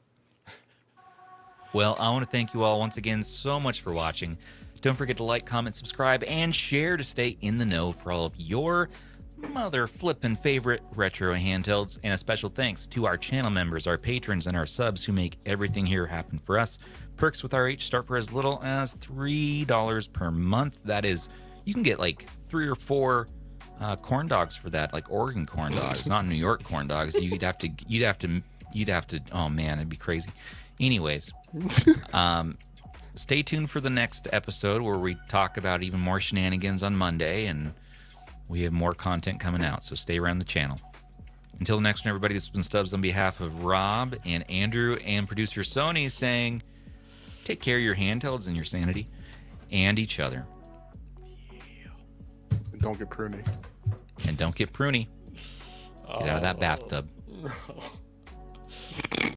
Well, I want to thank you all once again so much for watching. Don't forget to like, comment, subscribe, and share to stay in the know for all of your mother flippin' favorite retro handhelds. And a special thanks to our channel members, our patrons, and our subs who make everything here happen for us. Perks with RH start for as little as $3 per month. That is, you can get like 3 or 4 corn dogs for that, like Oregon corn dogs, not New York corn dogs. You'd have to. Oh man, it'd be crazy. Anyways, stay tuned for the next episode where we talk about even more shenanigans on Monday, and we have more content coming out. So stay around the channel. Until the next one, everybody. This has been Stubbs on behalf of Rob and Andrew and producer Sony saying, take care of your handhelds and your sanity and each other. Don't get pruny. And don't get pruny. Get out of that bathtub. No.